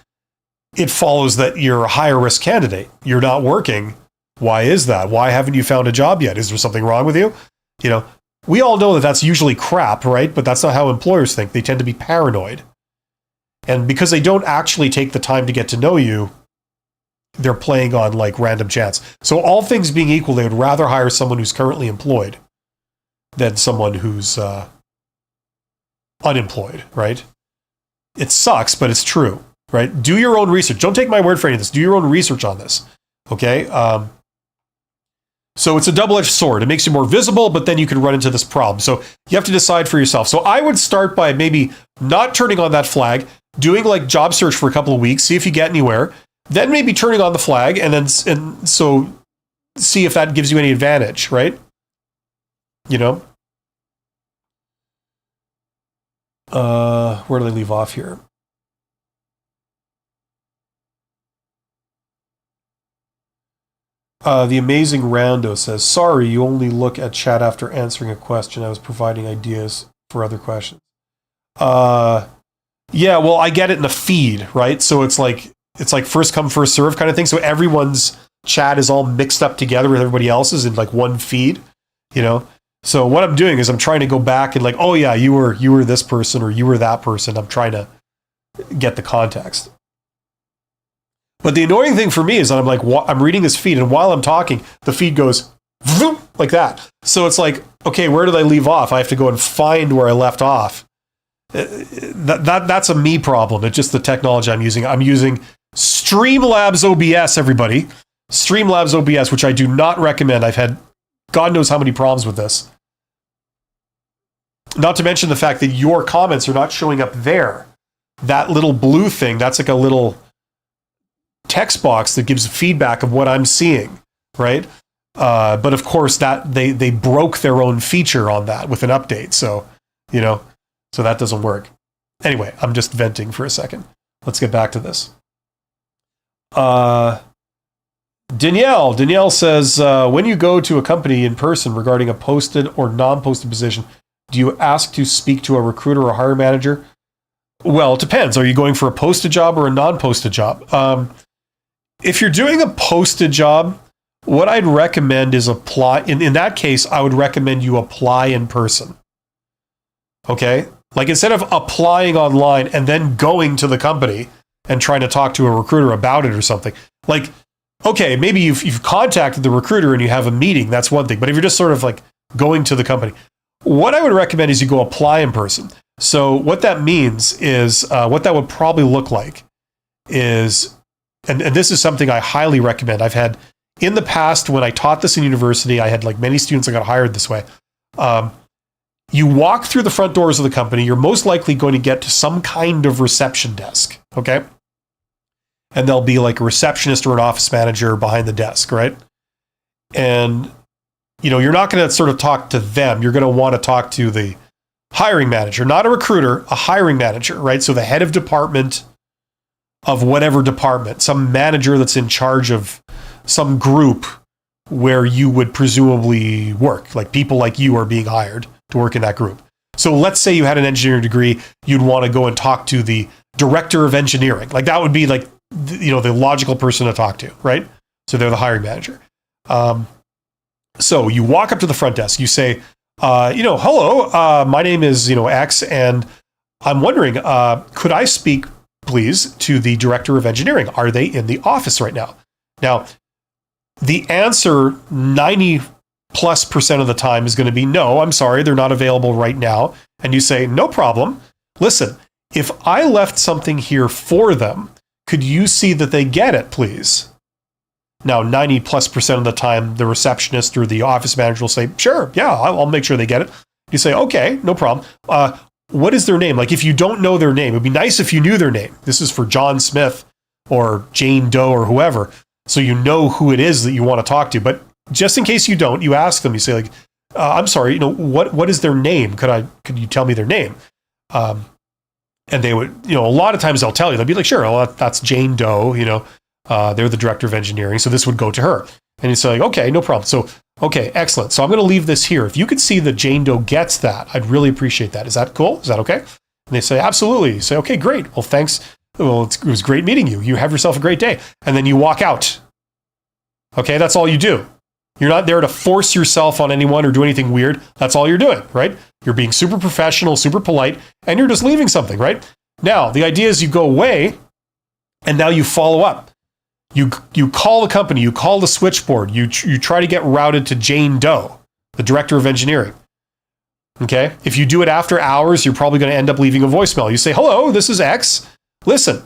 it follows that you're a higher risk candidate. You're not working. Why is that? Why haven't you found a job yet? Is there something wrong with you? You know, we all know that that's usually crap, right? But that's not how employers think. They tend to be paranoid. And because they don't actually take the time to get to know you, they're playing on like random chance. So all things being equal, they would rather hire someone who's currently employed than someone who's unemployed, right? It sucks, but it's true, right? Do your own research. Don't take my word for any of this. Do your own research on this, okay? So it's a double-edged sword. It makes you more visible, but then you can run into this problem. So you have to decide for yourself. So I would start by maybe not turning on that flag, doing like job search for a couple of weeks, see if you get anywhere, then maybe turning on the flag, and so see if that gives you any advantage, right? You know? Where do they leave off here? The Amazing Rando says, sorry, you only look at chat after answering a question. I was providing ideas for other questions. Yeah, well, I get it in the feed, right? So it's like first come, first serve kind of thing. So everyone's chat is all mixed up together with everybody else's in like one feed, you know? So what I'm doing is I'm trying to go back and like, oh yeah, you were this person or you were that person. I'm trying to get the context. But the annoying thing for me is that I'm reading this feed, and while I'm talking, the feed goes vroom, like that. So it's like, okay, where did I leave off? I have to go and find where I left off. That's a me problem. It's just the technology I'm using. I'm using Streamlabs OBS, everybody. Streamlabs OBS, which I do not recommend. I've had God knows how many problems with this. Not to mention the fact that your comments are not showing up there. That little blue thing, that's like a little text box that gives feedback of what I'm seeing, right? But of course, that they broke their own feature on that with an update. So, so that doesn't work. Anyway, I'm just venting for a second. Let's get back to this. Danielle says, when you go to a company in person regarding a posted or non-posted position, do you ask to speak to a recruiter or a hiring manager? Well, it depends. Are you going for a posted job or a non-posted job? If you're doing a posted job, what I'd recommend is apply. In that case, I would recommend you apply in person. Okay? Like instead of applying online and then going to the company and trying to talk to a recruiter about it or something. Like, okay, maybe you've contacted the recruiter and you have a meeting. That's one thing. But if you're just sort of like going to the company, what I would recommend is you go apply in person. So what that means is, what that would probably look like is, and this is something I highly recommend. I've had in the past when I taught this in university, I had like many students that got hired this way. You walk through the front doors of the company, you're most likely going to get to some kind of reception desk, okay? And there'll be like a receptionist or an office manager behind the desk, right? And, you're not going to sort of talk to them. You're going to want to talk to the hiring manager, not a recruiter, a hiring manager, right? So the head of department of whatever department, some manager that's in charge of some group where you would presumably work, like people like you are being hired to work in that group. So let's say you had an engineering degree, you'd want to go and talk to the director of engineering. Like that would be like, the logical person to talk to, right? So they're the hiring manager. So you walk up to the front desk, you say, hello, my name is, X, and I'm wondering, could I speak, please, to the director of engineering? Are they in the office right now? Now, the answer 90+% of the time is going to be, no, I'm sorry, they're not available right now. And you say, no problem. Listen, if I left something here for them, could you see that they get it, please? Now, 90+% of the time, the receptionist or the office manager will say, sure, yeah, I'll make sure they get it. You say, okay, no problem. What is their name? Like, if you don't know their name, it'd be nice if you knew their name. This is for John Smith or Jane Doe or whoever. So you know who it is that you want to talk to. But just in case you don't, you ask them, you say, like, I'm sorry, what is their name? Could you tell me their name? And they would, a lot of times they'll tell you, they'll be like, sure, well, that's Jane Doe, they're the director of engineering. So this would go to her. And you say, like, okay, no problem. So, okay, excellent. So I'm going to leave this here. If you could see that Jane Doe gets that, I'd really appreciate that. Is that cool? Is that okay? And they say, absolutely. You say, okay, great. Well, thanks. Well, it was great meeting you. You have yourself a great day. And then you walk out. Okay, that's all you do. You're not there to force yourself on anyone or do anything weird. That's all you're doing, right? You're being super professional, super polite, and you're just leaving something, right? Now, the idea is you go away, and now you follow up. You call the company, you call the switchboard, you try to get routed to Jane Doe, the director of engineering. Okay? If you do it after hours, you're probably going to end up leaving a voicemail. You say, hello, this is X. Listen,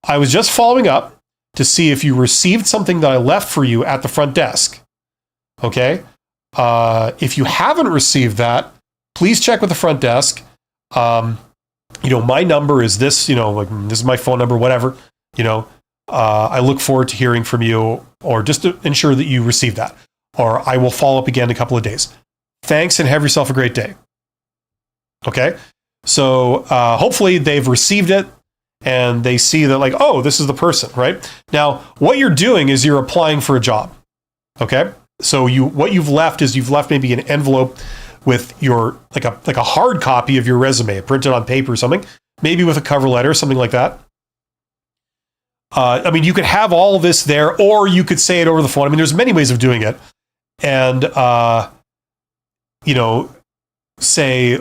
I was just following up to see if you received something that I left for you at the front desk. Okay? If you haven't received that, please check with the front desk. My number is this, this is my phone number, whatever, I look forward to hearing from you, or just to ensure that you receive that, or I will follow up again in a couple of days. Thanks, and have yourself a great day. Okay? So hopefully they've received it and they see that, like, oh, this is the person, right? Now, what you're doing is you're applying for a job. Okay? So what you've left is you've left maybe an envelope with your like a hard copy of your resume, printed on paper or something, maybe with a cover letter, something like that. You could have all of this there, or you could say it over the phone. There's many ways of doing it. And, say,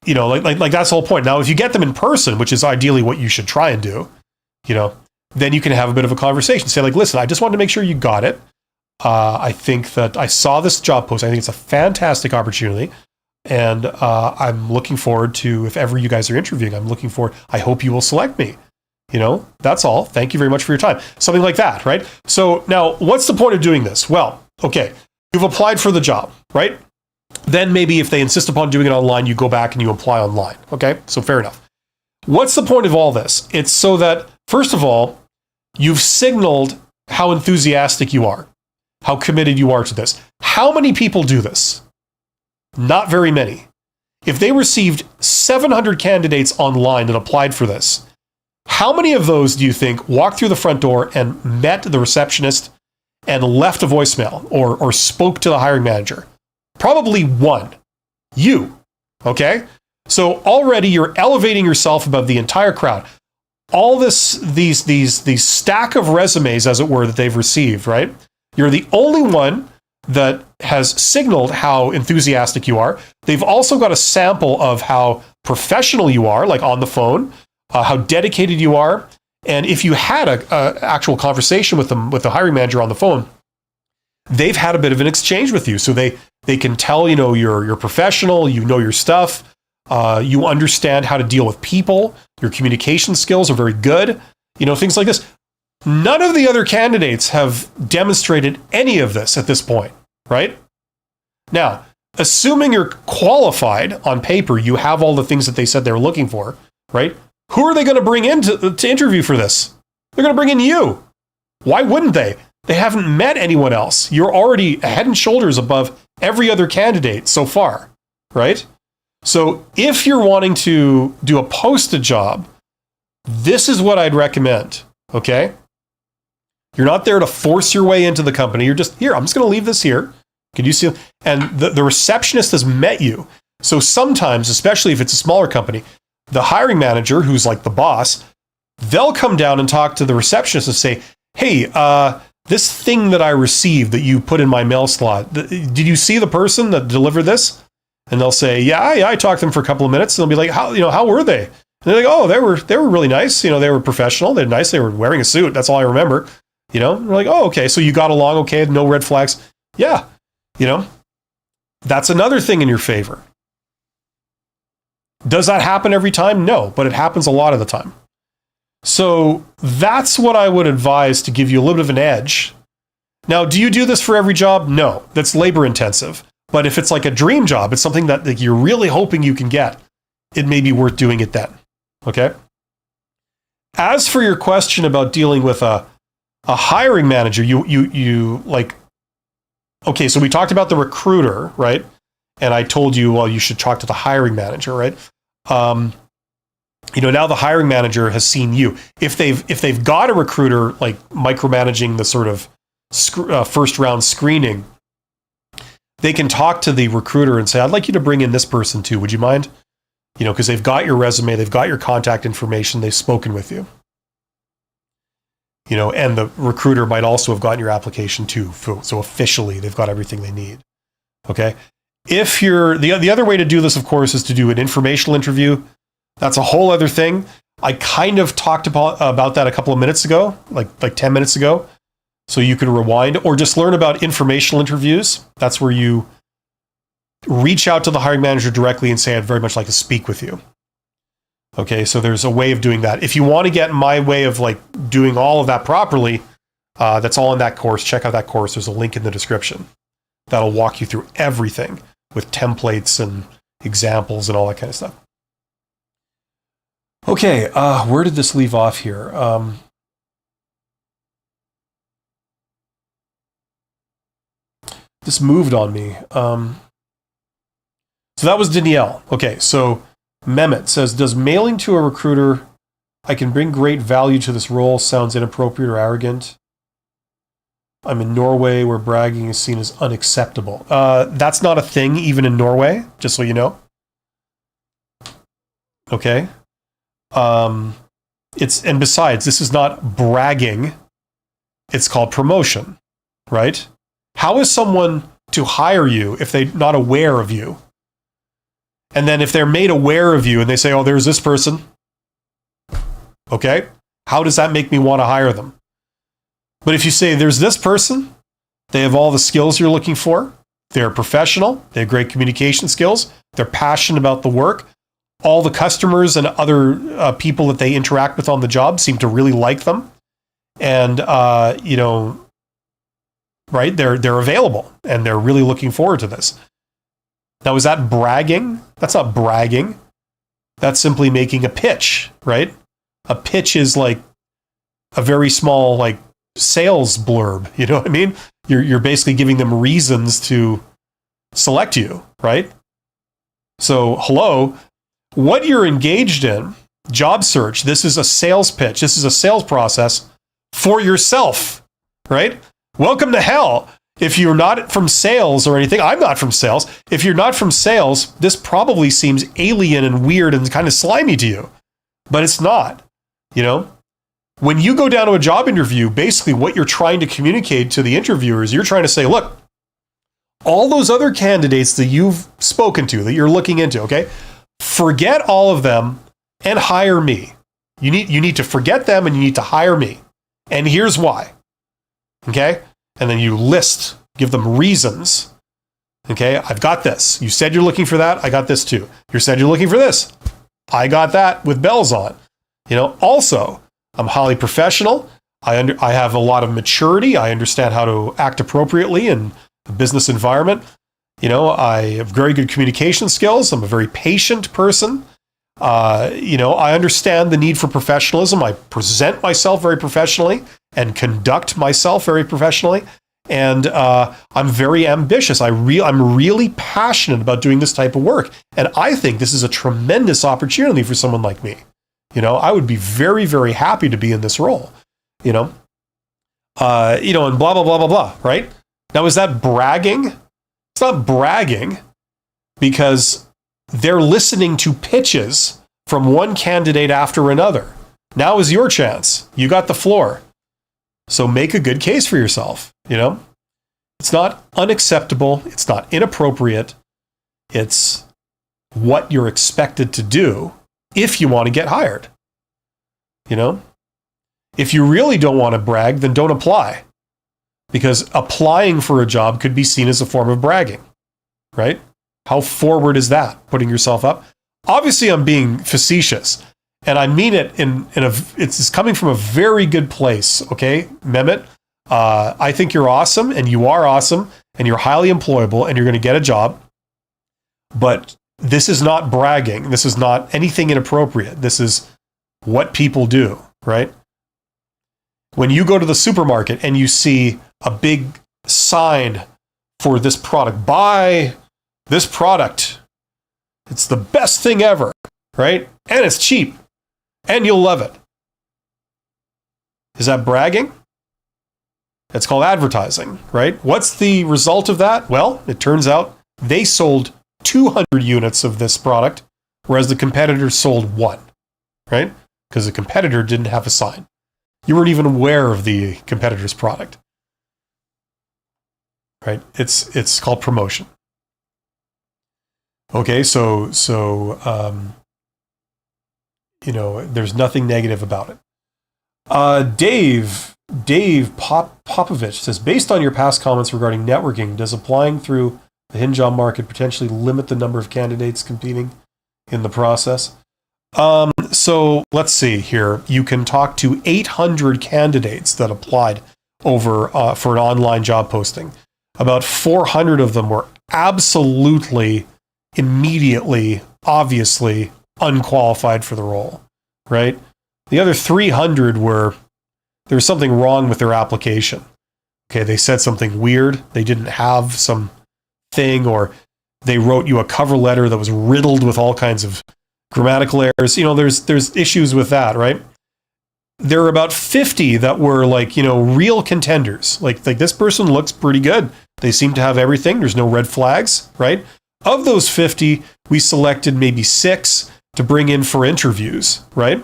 like that's the whole point. Now, if you get them in person, which is ideally what you should try and do, then you can have a bit of a conversation. Say like, listen, I just wanted to make sure you got it. I think that I saw this job post. I think it's a fantastic opportunity. And I'm looking forward to, if ever you guys are interviewing, I hope you will select me. That's all. Thank you very much for your time. Something like that, right? So now, what's the point of doing this? Well, okay, you've applied for the job, right? Then maybe if they insist upon doing it online, you go back and you apply online. Okay, so fair enough. What's the point of all this? It's so that, first of all, you've signaled how enthusiastic you are, how committed you are to this. How many people do this? Not very many. If they received 700 candidates online that applied for this, how many of those do you think walked through the front door and met the receptionist and left a voicemail or spoke to the hiring manager? Probably one. You. Okay? So already you're elevating yourself above the entire crowd. All these stack of resumes, as it were, that they've received, right? You're the only one that has signaled how enthusiastic you are. They've also got a sample of how professional you are, like on the phone, how dedicated you are. And if you had a actual conversation with the hiring manager on the phone, they've had a bit of an exchange with you. So they can tell, you're professional, you know your stuff, you understand how to deal with people, your communication skills are very good, things like this. None of the other candidates have demonstrated any of this at this point, right? Now, assuming you're qualified on paper, you have all the things that they said they were looking for, right? Who are they going to bring in to interview for this? They're going to bring in you. Why wouldn't they? They haven't met anyone else. You're already head and shoulders above every other candidate so far, right? So if you're wanting to do a posted job, this is what I'd recommend, okay? You're not there to force your way into the company. You're just, here, I'm just going to leave this here. Could you see? And the receptionist has met you. So sometimes, especially if it's a smaller company, the hiring manager, who's like the boss, they'll come down and talk to the receptionist and say, hey, this thing that I received that you put in my mail slot, did you see the person that delivered this? And they'll say, yeah, I talked to them for a couple of minutes. And they'll be like, how were they? And they're like, oh, they were really nice. They were professional. They're nice. They were wearing a suit. That's all I remember. They're like, oh, okay. So you got along okay. No red flags. Yeah. That's another thing in your favor. Does that happen every time? No, but it happens a lot of the time. So that's what I would advise to give you a little bit of an edge. Now, do you do this for every job? No, that's labor intensive. But if it's like a dream job, it's something that you're really hoping you can get, it may be worth doing it then. Okay? As for your question about dealing with a hiring manager, you like, okay, so we talked about the recruiter, right? And I told you, well, you should talk to the hiring manager, right? Now the hiring manager has seen you. If they've got a recruiter like micromanaging the sort of first round screening, they can talk to the recruiter and say, I'd like you to bring in this person too. Would you mind? Because they've got your resume, they've got your contact information, they've spoken with you. And the recruiter might also have gotten your application too. So officially, they've got everything they need. Okay. If you're the other way to do this, of course, is to do an informational interview. That's a whole other thing. I kind of talked about that a couple of minutes ago, like 10 minutes ago. So you can rewind or just learn about informational interviews. That's where you reach out to the hiring manager directly and say, I'd very much like to speak with you. Okay, so there's a way of doing that. If you want to get my way of like doing all of that properly, that's all in that course. Check out that course. There's a link in the description. That'll walk you through everything with templates and examples and all that kind of stuff. Okay, where did this leave off here? This moved on me. So that was Danielle. Okay, so Mehmet says, does mailing to a recruiter, I can bring great value to this role, sounds inappropriate or arrogant? I'm in Norway where bragging is seen as unacceptable. That's not a thing even in Norway, just so you know. Okay. And besides, this is not bragging. It's called promotion, right? How is someone to hire you if they're not aware of you? And then if they're made aware of you and they say, oh, there's this person. Okay. How does that make me want to hire them? But if you say there's this person, they have all the skills you're looking for, they're professional, they have great communication skills, they're passionate about the work, all the customers and other people that they interact with on the job seem to really like them, and right, they're available and they're really looking forward to this. Now, is that bragging? That's not bragging. That's simply making a pitch, right? A pitch is like a very small, like, sales blurb. You know what I mean? You're basically giving them reasons to select you, right? So, hello, what you're engaged in, job search, this is a sales pitch. This is a sales process for yourself, right? Welcome to hell. If you're not from sales or anything, I'm not from sales. If you're not from sales, this probably seems alien and weird and kind of slimy to you, but it's not, you know? When you go down to a job interview, basically what you're trying to communicate to the interviewers, you're trying to say, look, all those other candidates that you've spoken to, that you're looking into, okay, forget all of them and hire me. You need to forget them and you need to hire me. And here's why. Okay? And then you give them reasons. Okay? I've got this. You said you're looking for that. I got this too. You said you're looking for this. I got that with bells on. You know, also, I'm highly professional. I have a lot of maturity. I understand how to act appropriately in a business environment. You know, I have very good communication skills. I'm a very patient person. I understand the need for professionalism. I present myself very professionally and conduct myself very professionally. And I'm very ambitious. I'm really passionate about doing this type of work. And I think this is a tremendous opportunity for someone like me. You know, I would be very, very happy to be in this role, and blah, blah, blah, blah, blah, right? Now, is that bragging? It's not bragging because they're listening to pitches from one candidate after another. Now is your chance. You got the floor. So make a good case for yourself, It's not unacceptable. It's not inappropriate. It's what you're expected to do if you want to get hired. If you really don't want to brag, then don't apply. Because applying for a job could be seen as a form of bragging, right? How forward is that? Putting yourself up? Obviously, I'm being facetious, and I mean it it's coming from a very good place, okay, Mehmet? I think you're awesome, and you are awesome, and you're highly employable, and you're going to get a job. But this is not bragging. This is not anything inappropriate. This is what people do, right? When you go to the supermarket and you see a big sign for this product, buy this product. It's the best thing ever, right? And it's cheap, and you'll love it. Is that bragging? It's called advertising, right? What's the result of that? Well, it turns out they sold 200 units of this product, whereas the competitor sold one, right? Because the competitor didn't have a sign. You weren't even aware of the competitor's product, right? It's called promotion. Okay, so there's nothing negative about it. Dave Popovich says, based on your past comments regarding networking, does applying through the Hinge job market potentially limit the number of candidates competing in the process? So let's see here. You can talk to 800 candidates that applied over for an online job posting. About 400 of them were absolutely, immediately, obviously unqualified for the role, right? The other 300 there was something wrong with their application. Okay, they said something weird. They didn't have some thing, or they wrote you a cover letter that was riddled with all kinds of grammatical errors. There's issues with that, right? There are about 50 that were real contenders. Like this person looks pretty good. They seem to have everything. There's no red flags, right? Of those 50, we selected maybe 6 to bring in for interviews, right?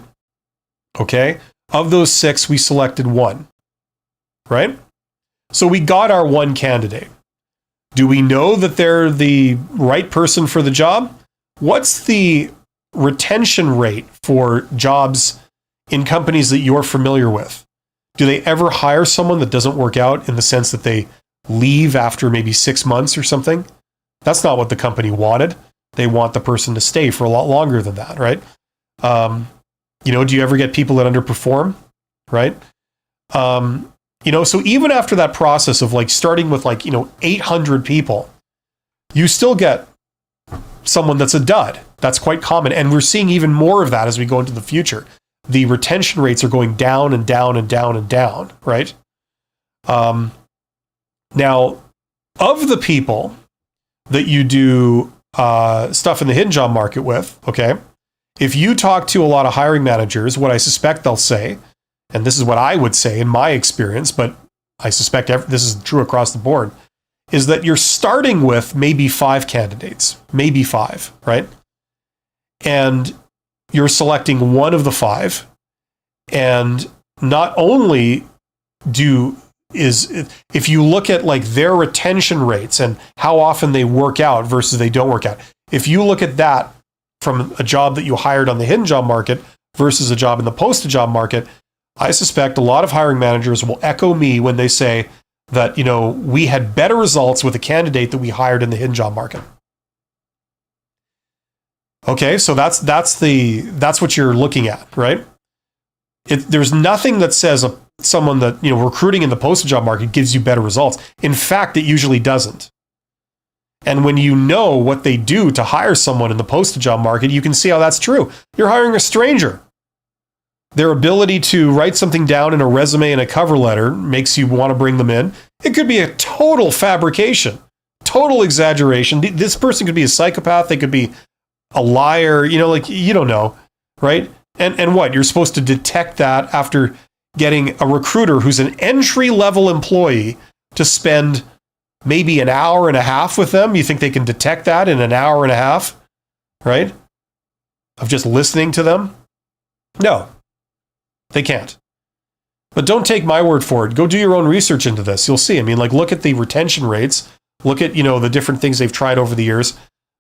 Okay. Of those 6, we selected 1, right? So we got our 1 candidate. Do we know that they're the right person for the job? What's the retention rate for jobs in companies that you're familiar with, do they ever hire someone that doesn't work out in the sense that they leave after maybe 6 months or something? That's not what the company wanted. They want the person to stay for a lot longer than that, right? Do you ever get people that underperform, right? So even after that process of like starting with 800 people, you still get someone that's a dud. That's quite common. And we're seeing even more of that as we go into the future. The retention rates are going down and down and down and down, right? Now, of the people that you do stuff in the hidden job market with, okay, if you talk to a lot of hiring managers, what I suspect they'll say, and this is what I would say in my experience, but I suspect this is true across the board, is that you're starting with maybe 5 candidates, maybe 5, right? And you're selecting one of the 5, and not only if you look at like their retention rates and how often they work out versus they don't work out, if you look at that from a job that you hired on the hidden job market versus a job in the posted job market, I suspect a lot of hiring managers will echo me when they say that, we had better results with a candidate that we hired in the hidden job market. Okay, so that's what you're looking at, right? There's nothing that says someone that, recruiting in the posted job market gives you better results. In fact, it usually doesn't. And when you know what they do to hire someone in the posted job market, you can see how that's true. You're hiring a stranger. Their ability to write something down in a resume and a cover letter makes you want to bring them in. It could be a total fabrication, total exaggeration. This person could be a psychopath. They could be a liar. You don't know, right? And what? You're supposed to detect that after getting a recruiter who's an entry-level employee to spend maybe an hour and a half with them. You think they can detect that in an hour and a half, right? Of just listening to them? No, they can't. But don't take my word for it. Go do your own research into this. You'll see. Look at the retention rates. Look at, the different things they've tried over the years.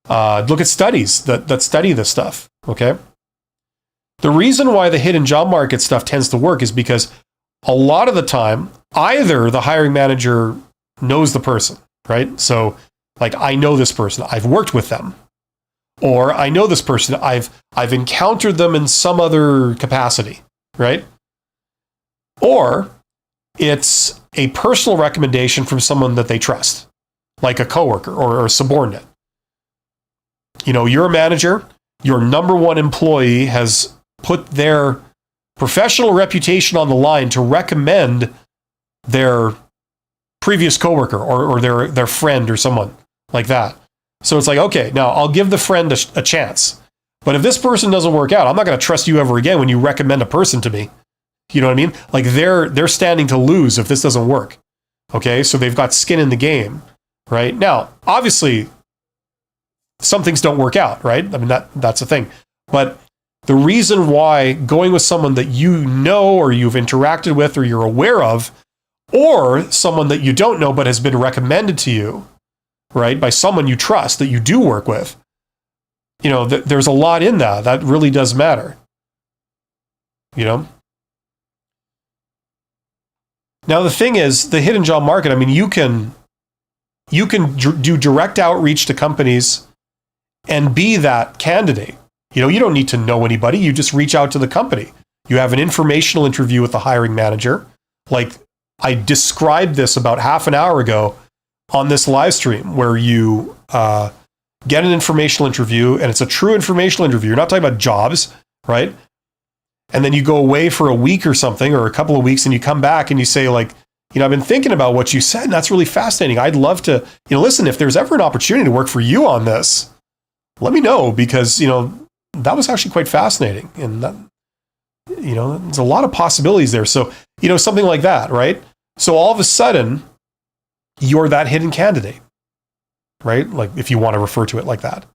Look at studies that study this stuff, okay? The reason why the hidden job market stuff tends to work is because a lot of the time, either the hiring manager knows the person, right? So, I know this person, I've worked with them. Or I know this person, I've encountered them in some other capacity, right? Or it's a personal recommendation from someone that they trust, like a coworker or a subordinate. You're a manager, your number one employee has put their professional reputation on the line to recommend their previous coworker or their friend or someone like that. So it's like, okay, now I'll give the friend a chance. But if this person doesn't work out, I'm not going to trust you ever again when you recommend a person to me. You know what I mean? They're standing to lose if this doesn't work. Okay, so they've got skin in the game, right? Now, obviously, some things don't work out, right? That's the thing. But the reason why going with someone that you know or you've interacted with or you're aware of, or someone that you don't know but has been recommended to you, right, by someone you trust that you do work with, there's a lot in that. That really does matter. Now, the thing is, the hidden job market, you can do direct outreach to companies and be that candidate. You don't need to know anybody. You just reach out to the company. You have an informational interview with the hiring manager. Like I described this about half an hour ago on this live stream, where you get an informational interview, and it's a true informational interview. You're not talking about jobs, right? And then you go away for a week or something, or a couple of weeks, and you come back and you say, I've been thinking about what you said, and that's really fascinating. I'd love to, listen, if there's ever an opportunity to work for you on this, let me know, because, that was actually quite fascinating. And that, there's a lot of possibilities there. So, something like that, right? So all of a sudden, you're that hidden candidate, right? Like if you want to refer to it like that.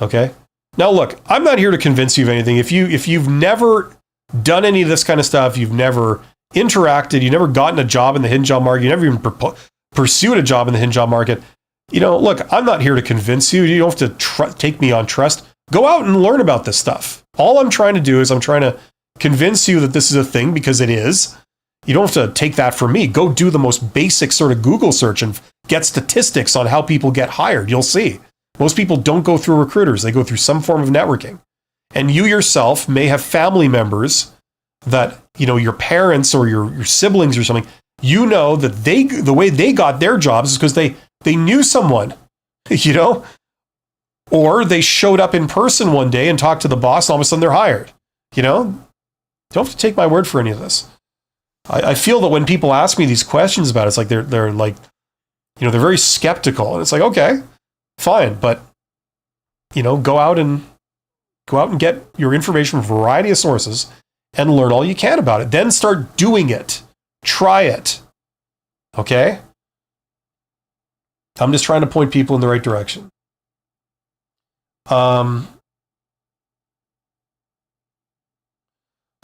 Okay. Now, look, I'm not here to convince you of anything. If you've never done any of this kind of stuff, you've never interacted, you've never gotten a job in the hidden job market, you never even pursued a job in the hidden job market, look, I'm not here to convince you. You don't have to take me on trust. Go out and learn about this stuff. All I'm trying to do is I'm trying to convince you that this is a thing, because it is. You don't have to take that from me. Go do the most basic sort of Google search and get statistics on how people get hired. You'll see. Most people don't go through recruiters. They go through some form of networking. And you yourself may have family members that, your parents or your siblings or something, that the way they got their jobs is because they knew someone, or they showed up in person one day and talked to the boss, and all of a sudden they're hired. Don't have to take my word for any of this. I feel that when people ask me these questions about it, it's like they're like, they're very skeptical, and it's like, okay, fine, but go out and get your information from a variety of sources and learn all you can about it. Then start doing it. Try it. Okay? I'm just trying to point people in the right direction.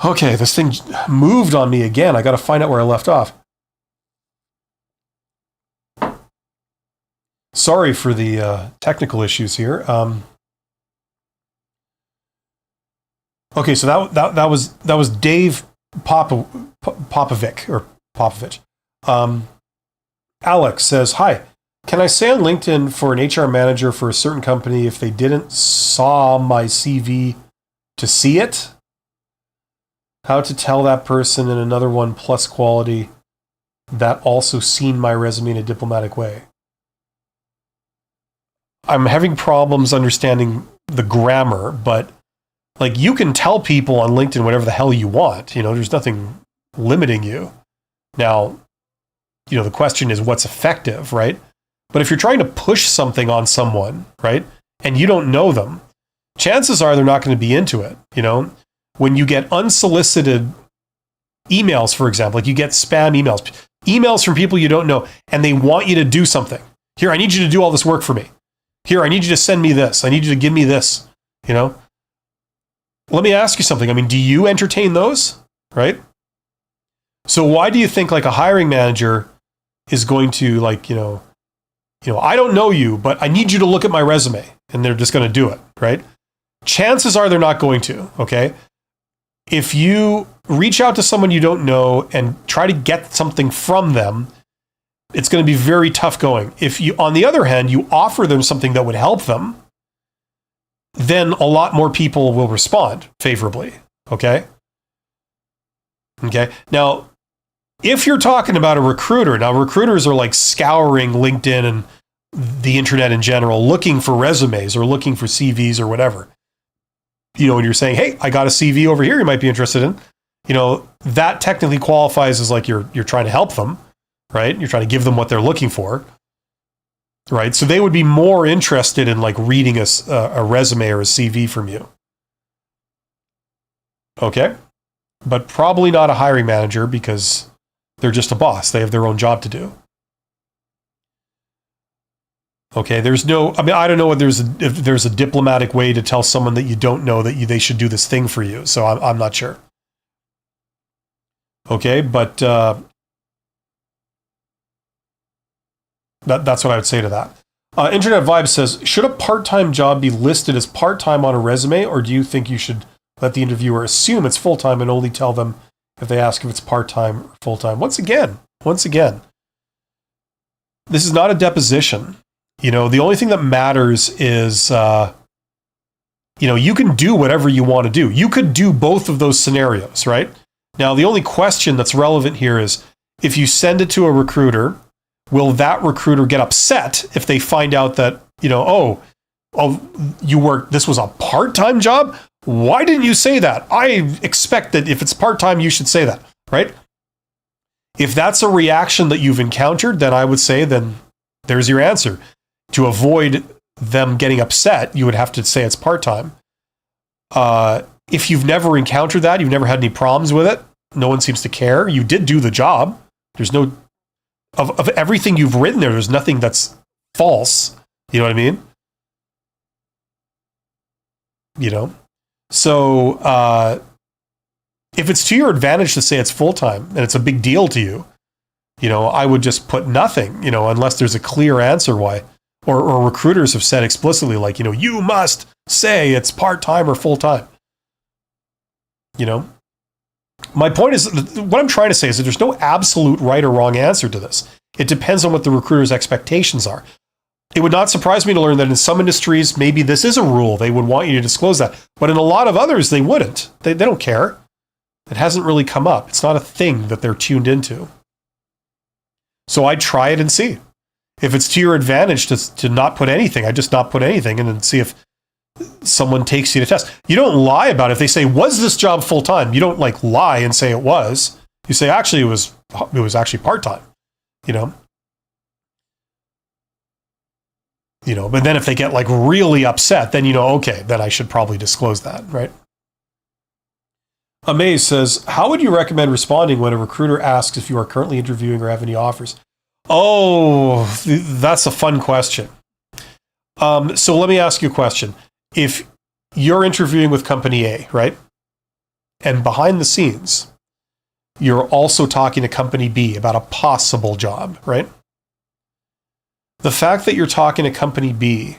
Okay, this thing moved on me again. I got to find out where I left off. Sorry for the technical issues here. Okay, so that was Dave Popovic or Popovich. Alex says, "Hi, can I say on LinkedIn for an HR manager for a certain company if they didn't saw my CV to see it? How to tell that person in another one plus quality that also seen my resume in a diplomatic way?" I'm having problems understanding the grammar, but you can tell people on LinkedIn whatever the hell you want. There's nothing limiting you. Now, the question is what's effective, right? But if you're trying to push something on someone, right, and you don't know them, chances are they're not going to be into it. When you get unsolicited emails, for example, you get spam emails from people you don't know, and they want you to do something. Here, I need you to do all this work for me. Here, I need you to send me this. I need you to give me this. Let me ask you something. Do you entertain those? Right? So why do you think a hiring manager is going to I don't know you, but I need you to look at my resume, and they're just going to do it, right? Chances are they're not going to, okay? If you reach out to someone you don't know and try to get something from them, it's going to be very tough going. If you, on the other hand, you offer them something that would help them, then a lot more people will respond favorably, okay? Okay. Now, if you're talking about a recruiter, now recruiters are scouring LinkedIn and the internet in general, looking for resumes or looking for CVs or whatever. When you're saying, hey, I got a CV over here you might be interested in, that technically qualifies as you're trying to help them, right? You're trying to give them what they're looking for, right? So they would be more interested in reading a resume or a CV from you. Okay. But probably not a hiring manager, because they're just a boss. They have their own job to do. Okay, there's no, I don't know if there's a diplomatic way to tell someone that you don't know that they should do this thing for you. So I'm not sure. Okay, but that's what I would say to that. Internet Vibe says, should a part-time job be listed as part-time on a resume, or do you think you should let the interviewer assume it's full-time and only tell them if they ask if it's part-time or full-time? Once again, this is not a deposition. The only thing that matters is, you can do whatever you want to do. You could do both of those scenarios, right? Now, the only question that's relevant here is, if you send it to a recruiter, will that recruiter get upset if they find out that, this was a part-time job? Why didn't you say that? I expect that if it's part-time, you should say that, right? If that's a reaction that you've encountered, then I would say, then there's your answer. To avoid them getting upset, you would have to say it's part-time. If you've never encountered that, you've never had any problems with it, no one seems to care, you did do the job. There's no, of everything you've written there's nothing that's false. You know what I mean? So if it's to your advantage to say it's full-time and it's a big deal to you, I would just put nothing, unless there's a clear answer why. Or recruiters have said explicitly, you must say it's part-time or full-time. My point is, what I'm trying to say is that there's no absolute right or wrong answer to this. It depends on what the recruiter's expectations are. It would not surprise me to learn that in some industries, maybe this is a rule. They would want you to disclose that. But in a lot of others, they wouldn't. They don't care. It hasn't really come up. It's not a thing that they're tuned into. So I'd try it and see. If it's to your advantage to not put anything, I just not put anything and then see if someone takes you to test. You don't lie about it. If they say, was this job full time? You don't like lie and say it was. You say, actually, it was actually part-time, you know? But then if they get like really upset, then okay, then I should probably disclose that, right? Amaze says, how would you recommend responding when a recruiter asks if you are currently interviewing or have any offers? Oh, that's a fun question. So let me ask you a question. If you're interviewing with company A, right? And behind the scenes, you're also talking to company B about a possible job, right? The fact that you're talking to company B,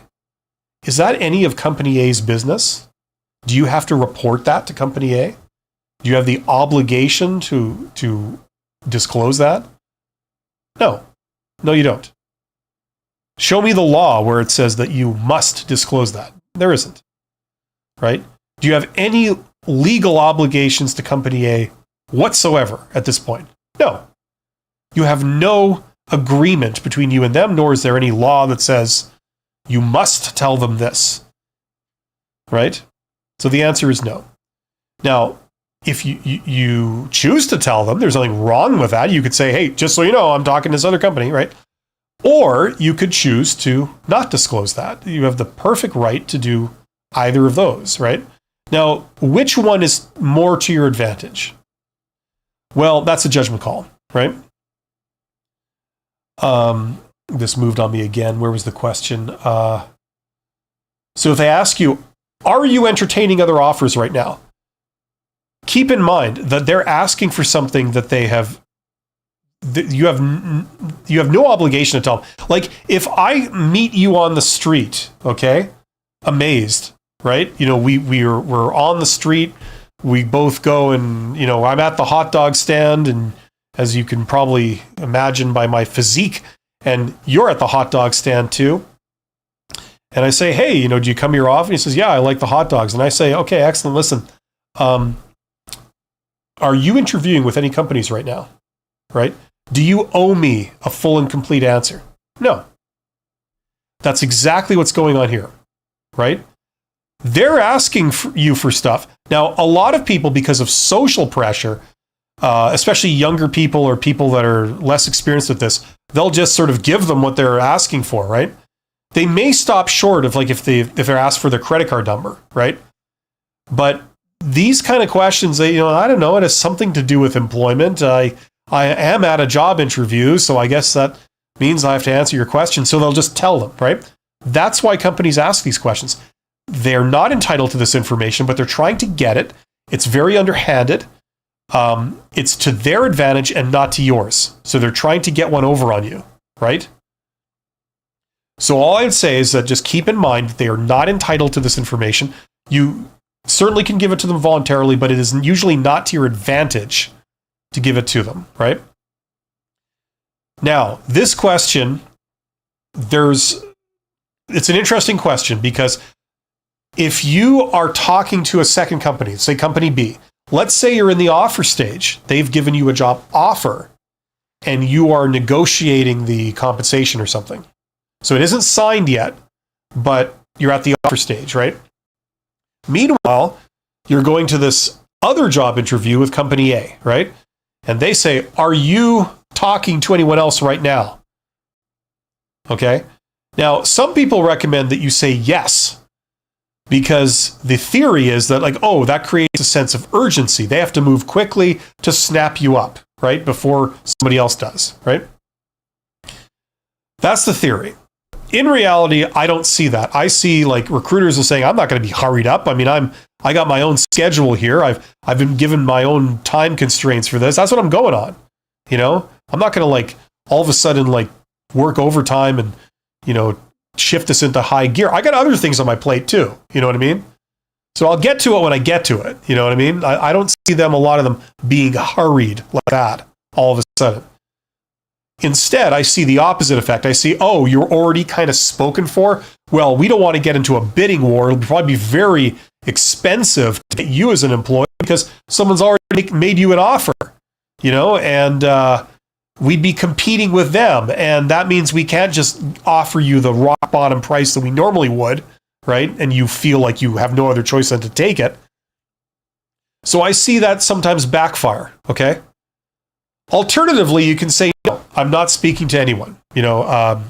is that any of company A's business? Do you have to report that to company A? Do you have the obligation to disclose that? No. No, you don't. Show me the law where it says that you must disclose that. There isn't. Right? Do you have any legal obligations to company A whatsoever at this point? No. You have no agreement between you and them, nor is there any law that says you must tell them this. Right? So the answer is no. Now, if you choose to tell them, there's nothing wrong with that. You could say, hey, just so you know, I'm talking to this other company, right? Or you could choose to not disclose that. You have the perfect right to do either of those, right? Now, which one is more to your advantage? Well, that's a judgment call, right? This moved on me again. Where was the question? So if they ask you, are you entertaining other offers right now? Keep in mind that they're asking for something that they have. You have no obligation to tell them. Like if I meet you on the street, okay, amazed, right? We're on the street. We both go and I'm at the hot dog stand, and as you can probably imagine by my physique, and you're at the hot dog stand too. And I say, hey, do you come here often? He says, yeah, I like the hot dogs. And I say, okay, excellent. Listen, are you interviewing with any companies right now? Right? Do you owe me a full and complete answer? No. That's exactly what's going on here, right? They're asking you for stuff. Now, a lot of people, because of social pressure, especially younger people or people that are less experienced with this, they'll just sort of give them what they're asking for, right? They may stop short of like if they're asked for their credit card number, right? But these kind of questions, I don't know, it has something to do with employment. I am at a job interview, so I guess that means I have to answer your question. So they'll just tell them, right? That's why companies ask these questions. They're not entitled to this information, but they're trying to get it. It's very underhanded. It's to their advantage and not to yours. So they're trying to get one over on you, right? So all I'd say is that just keep in mind that they are not entitled to this information. You certainly can give it to them voluntarily, but it is usually not to your advantage to give it to them, right? Now, this question, it's an interesting question because if you are talking to a second company, say company B, let's say you're in the offer stage, they've given you a job offer and you are negotiating the compensation or something. So it isn't signed yet, but you're at the offer stage, right? Meanwhile, you're going to this other job interview with company A, right? And they say, are you talking to anyone else right now? Okay. Now, some people recommend that you say yes, because the theory is that that creates a sense of urgency. They have to move quickly to snap you up, right? Before somebody else does, right? That's the theory. In reality, I don't see that. I see recruiters are saying, I'm not going to be hurried up. I mean, I got my own schedule here. I've been given my own time constraints for this. That's what I'm going on. I'm not going to all of a sudden work overtime and, shift this into high gear. I got other things on my plate too. You know what I mean? So I'll get to it when I get to it. You know what I mean? I don't see them, a lot of them, being hurried like that all of a sudden. Instead, I see the opposite effect. I see, oh, you're already kind of spoken for. Well, we don't want to get into a bidding war. It'll probably be very expensive to get you as an employee because someone's already made you an offer, you know, and we'd be competing with them. And that means we can't just offer you the rock bottom price that we normally would, right? And you feel like you have no other choice than to take it. So I see that sometimes backfire, okay? Alternatively, you can say, no, I'm not speaking to anyone, you know,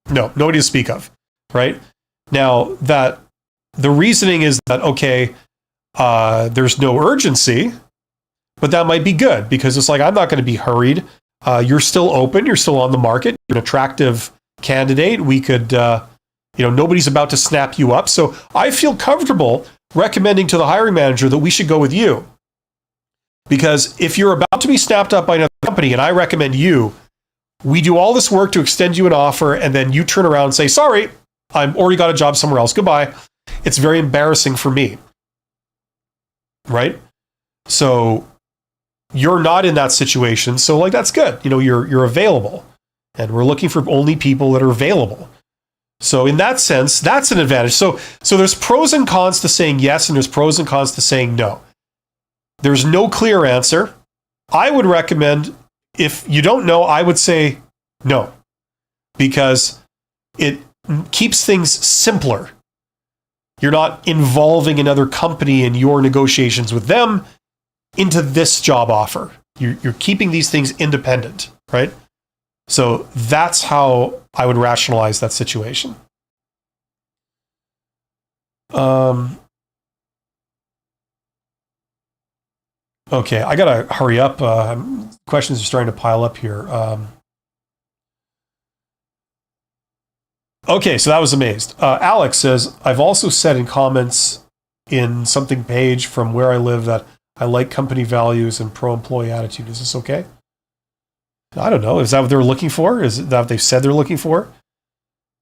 no, nobody to speak of, right? Now, that the reasoning is that, okay, there's no urgency, but that might be good because it's like, I'm not going to be hurried. You're still open. You're still on the market. You're an attractive candidate. We could, nobody's about to snap you up. So I feel comfortable recommending to the hiring manager that we should go with you. Because if you're about to be snapped up by another company and I recommend you, we do all this work to extend you an offer and then you turn around and say, sorry, I've already got a job somewhere else. Goodbye. It's very embarrassing for me. Right? So you're not in that situation. So like, that's good. You know, you're available and we're looking for only people that are available. So in that sense, that's an advantage. So there's pros and cons to saying yes, and there's pros and cons to saying no. There's no clear answer. I would recommend, if you don't know, I would say no, because it keeps things simpler. You're not involving another company in your negotiations with them into this job offer. You're keeping these things independent, right? So that's how I would rationalize that situation. Okay, I gotta hurry up. Questions are starting to pile up here. Okay, so that was amazed. Alex says, I've also said in comments in something page from where I live that I like company values and pro-employee attitude. Is this okay? I don't know. Is that what they're looking for? Is that what they've said they're looking for?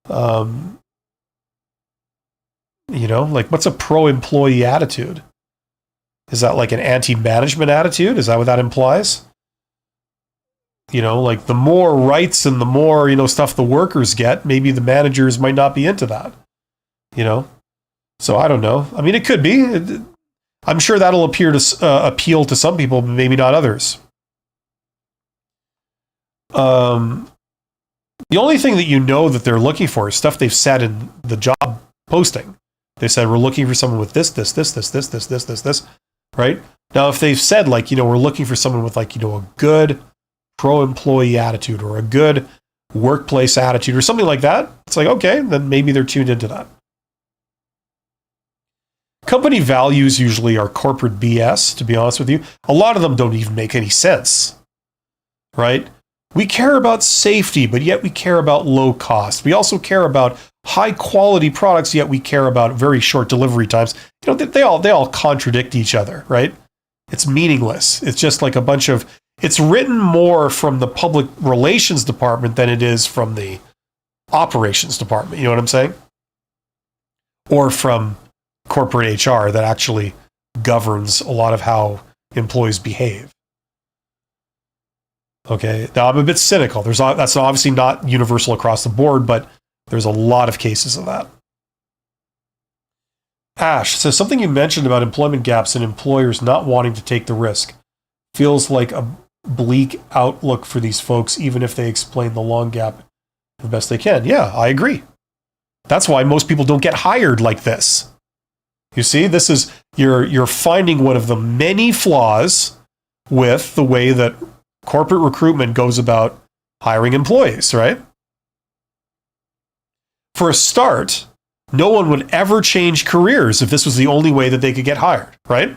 Like what's a pro-employee attitude? Is that like an anti-management attitude? Is that what that implies? You know, like the more rights and the more, stuff the workers get, maybe the managers might not be into that, So I don't know. I mean, it could be. I'm sure that'll appeal to some people, but maybe not others. The only thing that that they're looking for is stuff they've said in the job posting. They said, we're looking for someone with this, right? Now, if they've said we're looking for someone with a good pro-employee attitude or a good workplace attitude or something like that, it's like, okay, then maybe they're tuned into that. Company values usually are corporate BS, to be honest with you. A lot of them don't even make any sense, right? We care about safety, but yet we care about low cost. We also care about high quality products, yet we care about very short delivery times. They all contradict each other, right? It's meaningless. It's just like it's written more from the public relations department than it is from the operations department. You know what I'm saying? Or from corporate HR that actually governs a lot of how employees behave. Okay, now I'm a bit cynical. That's obviously not universal across the board, but there's a lot of cases of that. Ash says, something you mentioned about employment gaps and employers not wanting to take the risk feels like a bleak outlook for these folks, even if they explain the long gap the best they can. Yeah, I agree. That's why most people don't get hired like this. You see, this is you're finding one of the many flaws with the way that corporate recruitment goes about hiring employees, right? For a start, no one would ever change careers if this was the only way that they could get hired, right?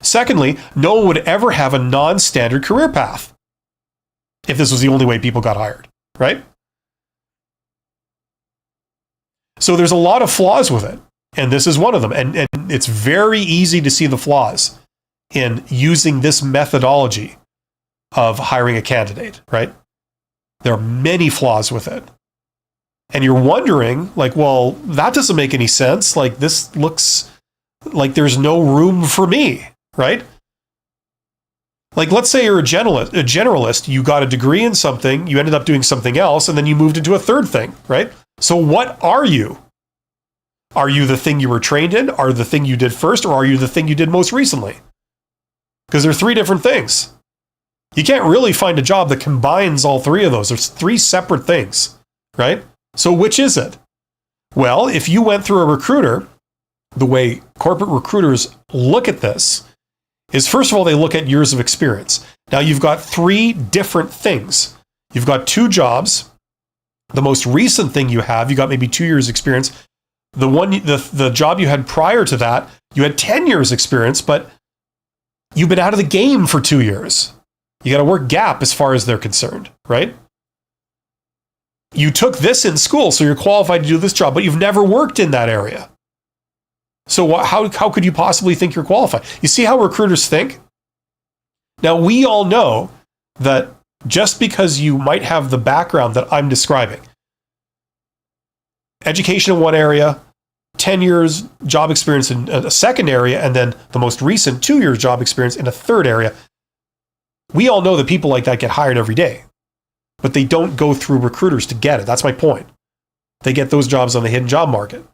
Secondly, no one would ever have a non-standard career path if this was the only way people got hired, right? So there's a lot of flaws with it, and this is one of them. And it's very easy to see the flaws in using this methodology of hiring a candidate, right? There are many flaws with it. and you're wondering, like, well, that doesn't make any sense. Like, this looks like there's no room for me, right? Like, let's say you're a generalist, you got a degree in something, you ended up doing something else, and then you moved into a third thing, right? So what are you? Are you the thing you were trained in? Are the thing you did first? Or are you the thing you did most recently? Because they're three different things. You can't really find a job that combines all three of those. There's three separate things, right? So which is it? Well, if you went through a recruiter, the way corporate recruiters look at this is, first of all, they look at years of experience. Now, you've got three different things. You've got two jobs. The most recent thing you have, you got maybe 2 years experience. The job you had prior to that, you had 10 years experience, but you've been out of the game for 2 years. You got a work gap as far as they're concerned, right? You took this in school, so you're qualified to do this job, but you've never worked in that area. So how could you possibly think you're qualified? You see how recruiters think? Now, we all know that just because you might have the background that I'm describing, education in one area, 10 years job experience in a second area, and then the most recent 2 years job experience in a third area, we all know that people like that get hired every day. But they don't go through recruiters to get it. That's my point. They get those jobs on the hidden job market.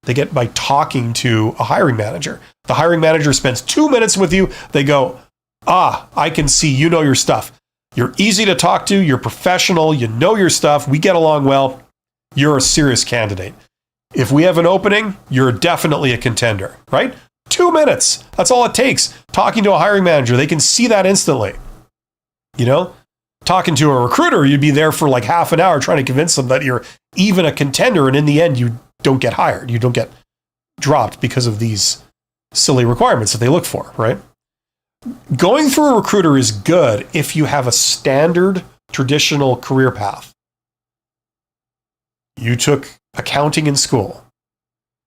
They get by talking to a hiring manager. The hiring manager spends 2 minutes with you. They go, I can see you know your stuff. You're easy to talk to. You're professional. You know your stuff. We get along well. You're a serious candidate. If we have an opening, you're definitely a contender, right? 2 minutes. That's all it takes. Talking to a hiring manager, they can see that instantly. You know, talking to a recruiter, you'd be there for like half an hour trying to convince them that you're even a contender. And in the end, you don't get hired. You don't get dropped because of these silly requirements that they look for, right? Going through a recruiter is good if you have a standard traditional career path. You took accounting in school.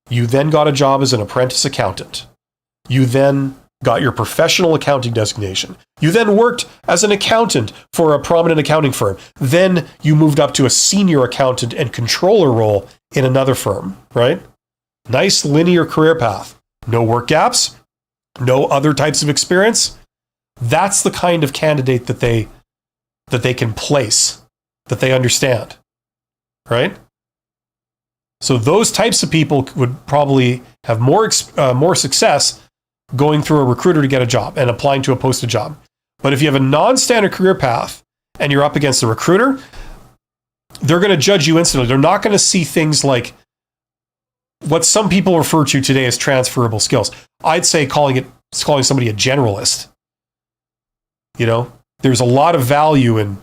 You then got a job as an apprentice accountant. You then got your professional accounting designation. You then worked as an accountant for a prominent accounting firm. Then you moved up to a senior accountant and controller role in another firm, right? Nice linear career path. No work gaps, no other types of experience. That's the kind of candidate that they can place, that they understand, right? So those types of people would probably have more success going through a recruiter to get a job and applying to a posted job. But if you have a non-standard career path and you're up against a recruiter, they're going to judge you instantly. They're not going to see things like what some people refer to today as transferable skills. I'd say calling somebody a generalist. You know, there's a lot of value in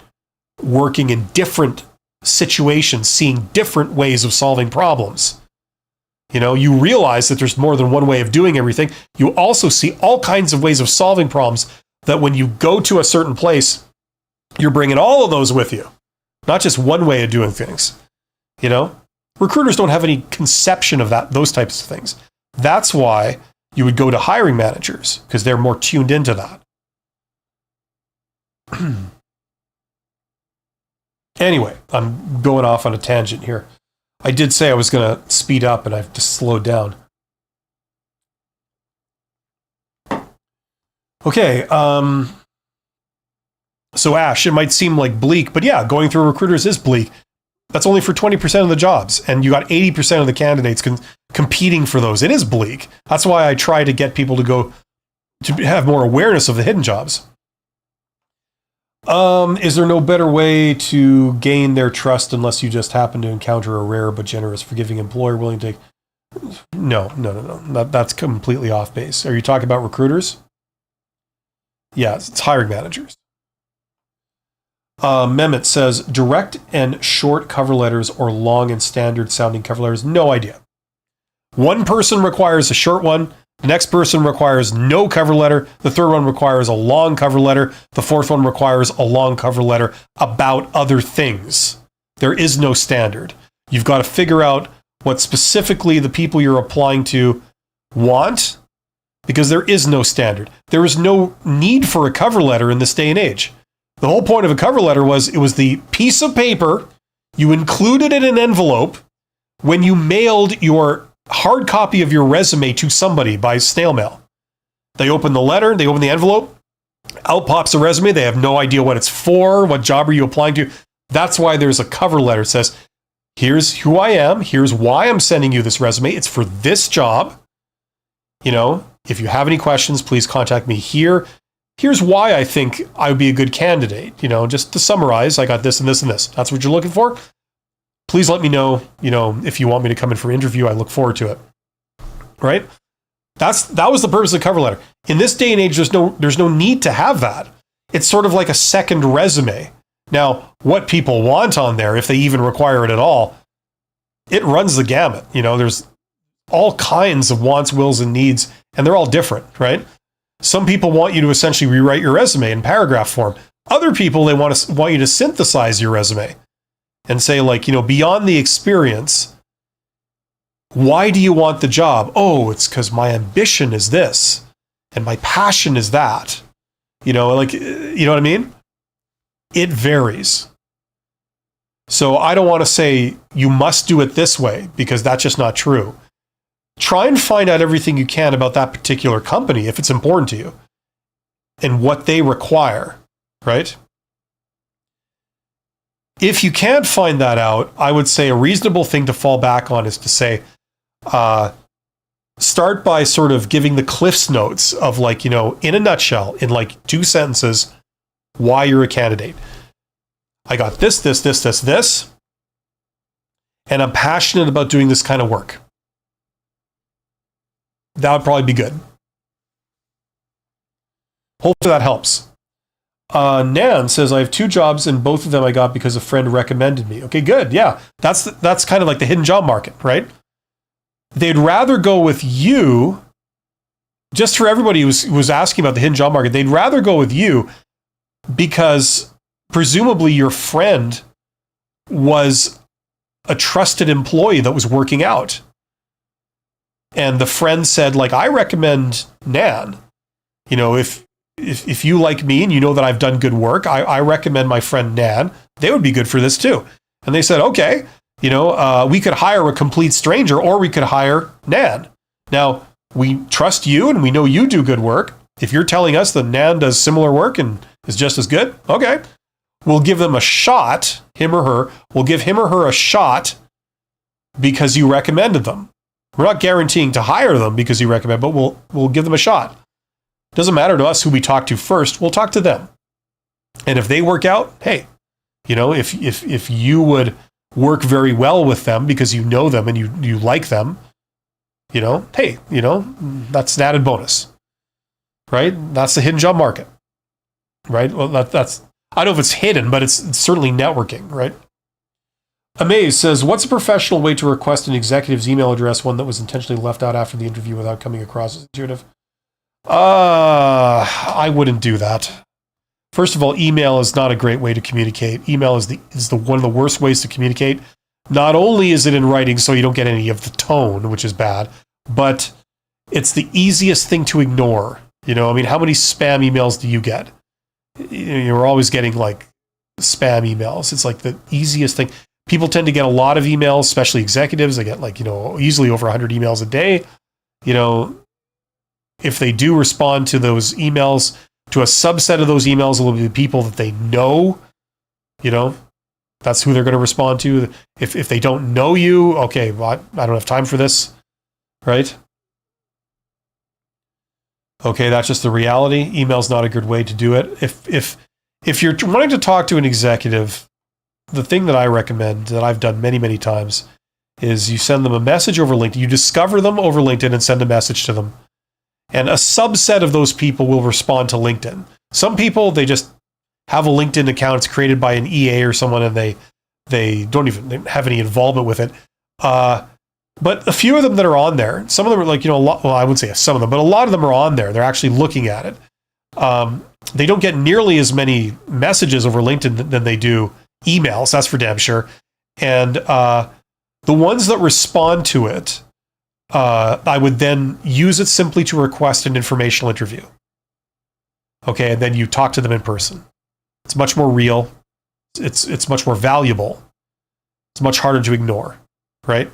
working in different situations, seeing different ways of solving problems. You know, you realize that there's more than one way of doing everything. You also see all kinds of ways of solving problems that when you go to a certain place, you're bringing all of those with you, not just one way of doing things. You know, recruiters don't have any conception of those types of things. That's why you would go to hiring managers, because they're more tuned into that. Anyway, I'm going off on a tangent here. I did say I was going to speed up, and I've just slowed down. Okay, so Ash, it might seem like bleak, but yeah, going through recruiters is bleak. That's only for 20% of the jobs, and you got 80% of the candidates competing for those. It is bleak. That's why I try to get people to have more awareness of the hidden jobs. Is there no better way to gain their trust unless you just happen to encounter a rare but generous, forgiving employer willing to take? No. That's completely off base. Are you talking about recruiters? Yeah, it's hiring managers. Mehmet says, direct and short cover letters or long and standard sounding cover letters? No idea. One person requires a short one. The next person requires no cover letter. The third one requires a long cover letter. The fourth one requires a long cover letter about other things. There is no standard. You've got to figure out what specifically the people you're applying to want, because there is no standard. There is no need for a cover letter in this day and age. The whole point of a cover letter was it was the piece of paper You included it in an envelope when you mailed your hard copy of your resume to somebody by snail mail. They open the letter, they open the envelope, out pops the resume. They have no idea what it's for, what job are you applying to. That's why there's a cover letter that says, here's who I am, here's why I'm sending you this resume. It's for this job. You know, if you have any questions, please contact me here. Here's why I think I would be a good candidate. You know, just to summarize, I got this and this and this. That's what you're looking for. Please let me know, you know, if you want me to come in for an interview. I look forward to it. Right? That was the purpose of the cover letter. In this day and age, there's no need to have that. It's sort of like a second resume. Now, what people want on there, if they even require it at all, it runs the gamut. You know, there's all kinds of wants, wills, and needs, and they're all different, right? Some people want you to essentially rewrite your resume in paragraph form. Other people, they want you to synthesize your resume and say, like, you know, beyond the experience, why do you want the job? Oh, it's because my ambition is this and my passion is that. You know, like, you know what I mean? It varies. So I don't want to say you must do it this way, because that's just not true. Try and find out everything you can about that particular company if it's important to you and what they require, right? If you can't find that out, I would say a reasonable thing to fall back on is to say, start by sort of giving the Cliff's Notes of, like, you know, in a nutshell, in like 2 sentences, why you're a candidate. I got this, and I'm passionate about doing this kind of work. That would probably be good. Hopefully that helps. Nan says, I have 2 jobs and both of them I got because a friend recommended me. Okay, good. Yeah, that's kind of like the hidden job market, right? They'd rather go with you, just for everybody who was asking about the hidden job market, they'd rather go with you because presumably your friend was a trusted employee that was working out. And the friend said, like, I recommend Nan. You know, if you like me and you know that I've done good work, I recommend my friend Nan. They would be good for this too. And they said, okay, you know, we could hire a complete stranger or we could hire Nan. Now, we trust you and we know you do good work. If you're telling us that Nan does similar work and is just as good, okay, we'll give them a shot, him or her. We'll give him or her a shot because you recommended them. We're not guaranteeing to hire them because you recommend, but we'll give them a shot. Doesn't matter to us who we talk to first. We'll talk to them. And if they work out, hey, you know, if you would work very well with them because you know them and you like them, you know, hey, you know, that's an added bonus, right? That's the hidden job market, right? Well, that's, I don't know if it's hidden, but it's certainly networking, right? Amaze says, what's a professional way to request an executive's email address, one that was intentionally left out after the interview without coming across as intuitive? I wouldn't do that. First of all, email is not a great way to communicate. Email is the one of the worst ways to communicate. Not only is it in writing, so you don't get any of the tone, which is bad, but it's the easiest thing to ignore. You know, I mean, how many spam emails do you get? You're always getting like spam emails. It's like the easiest thing. People tend to get a lot of emails, especially executives. They get, like, you know, easily over 100 emails a day. You know, if they do respond to those emails, to a subset of those emails will be the people that they know, you know, that's who they're going to respond to. If they don't know you, okay, well, I don't have time for this, right? Okay, that's just the reality. Email's not a good way to do it. If you're wanting to talk to an executive, the thing that I recommend, that I've done many, many times, is you send them a message over LinkedIn. You discover them over LinkedIn and send a message to them. And a subset of those people will respond to LinkedIn. Some people, they just have a LinkedIn account. It's created by an EA or someone, and they don't even have any involvement with it. But a few of them that are on there, some of them are like, you know, well, I wouldn't say some of them, but a lot of them are on there. They're actually looking at it. They don't get nearly as many messages over LinkedIn than they do emails. That's for damn sure. And the ones that respond to it, I would then use it simply to request an informational interview. Okay, and then you talk to them in person. It's much more real. It's much more valuable. It's much harder to ignore, right?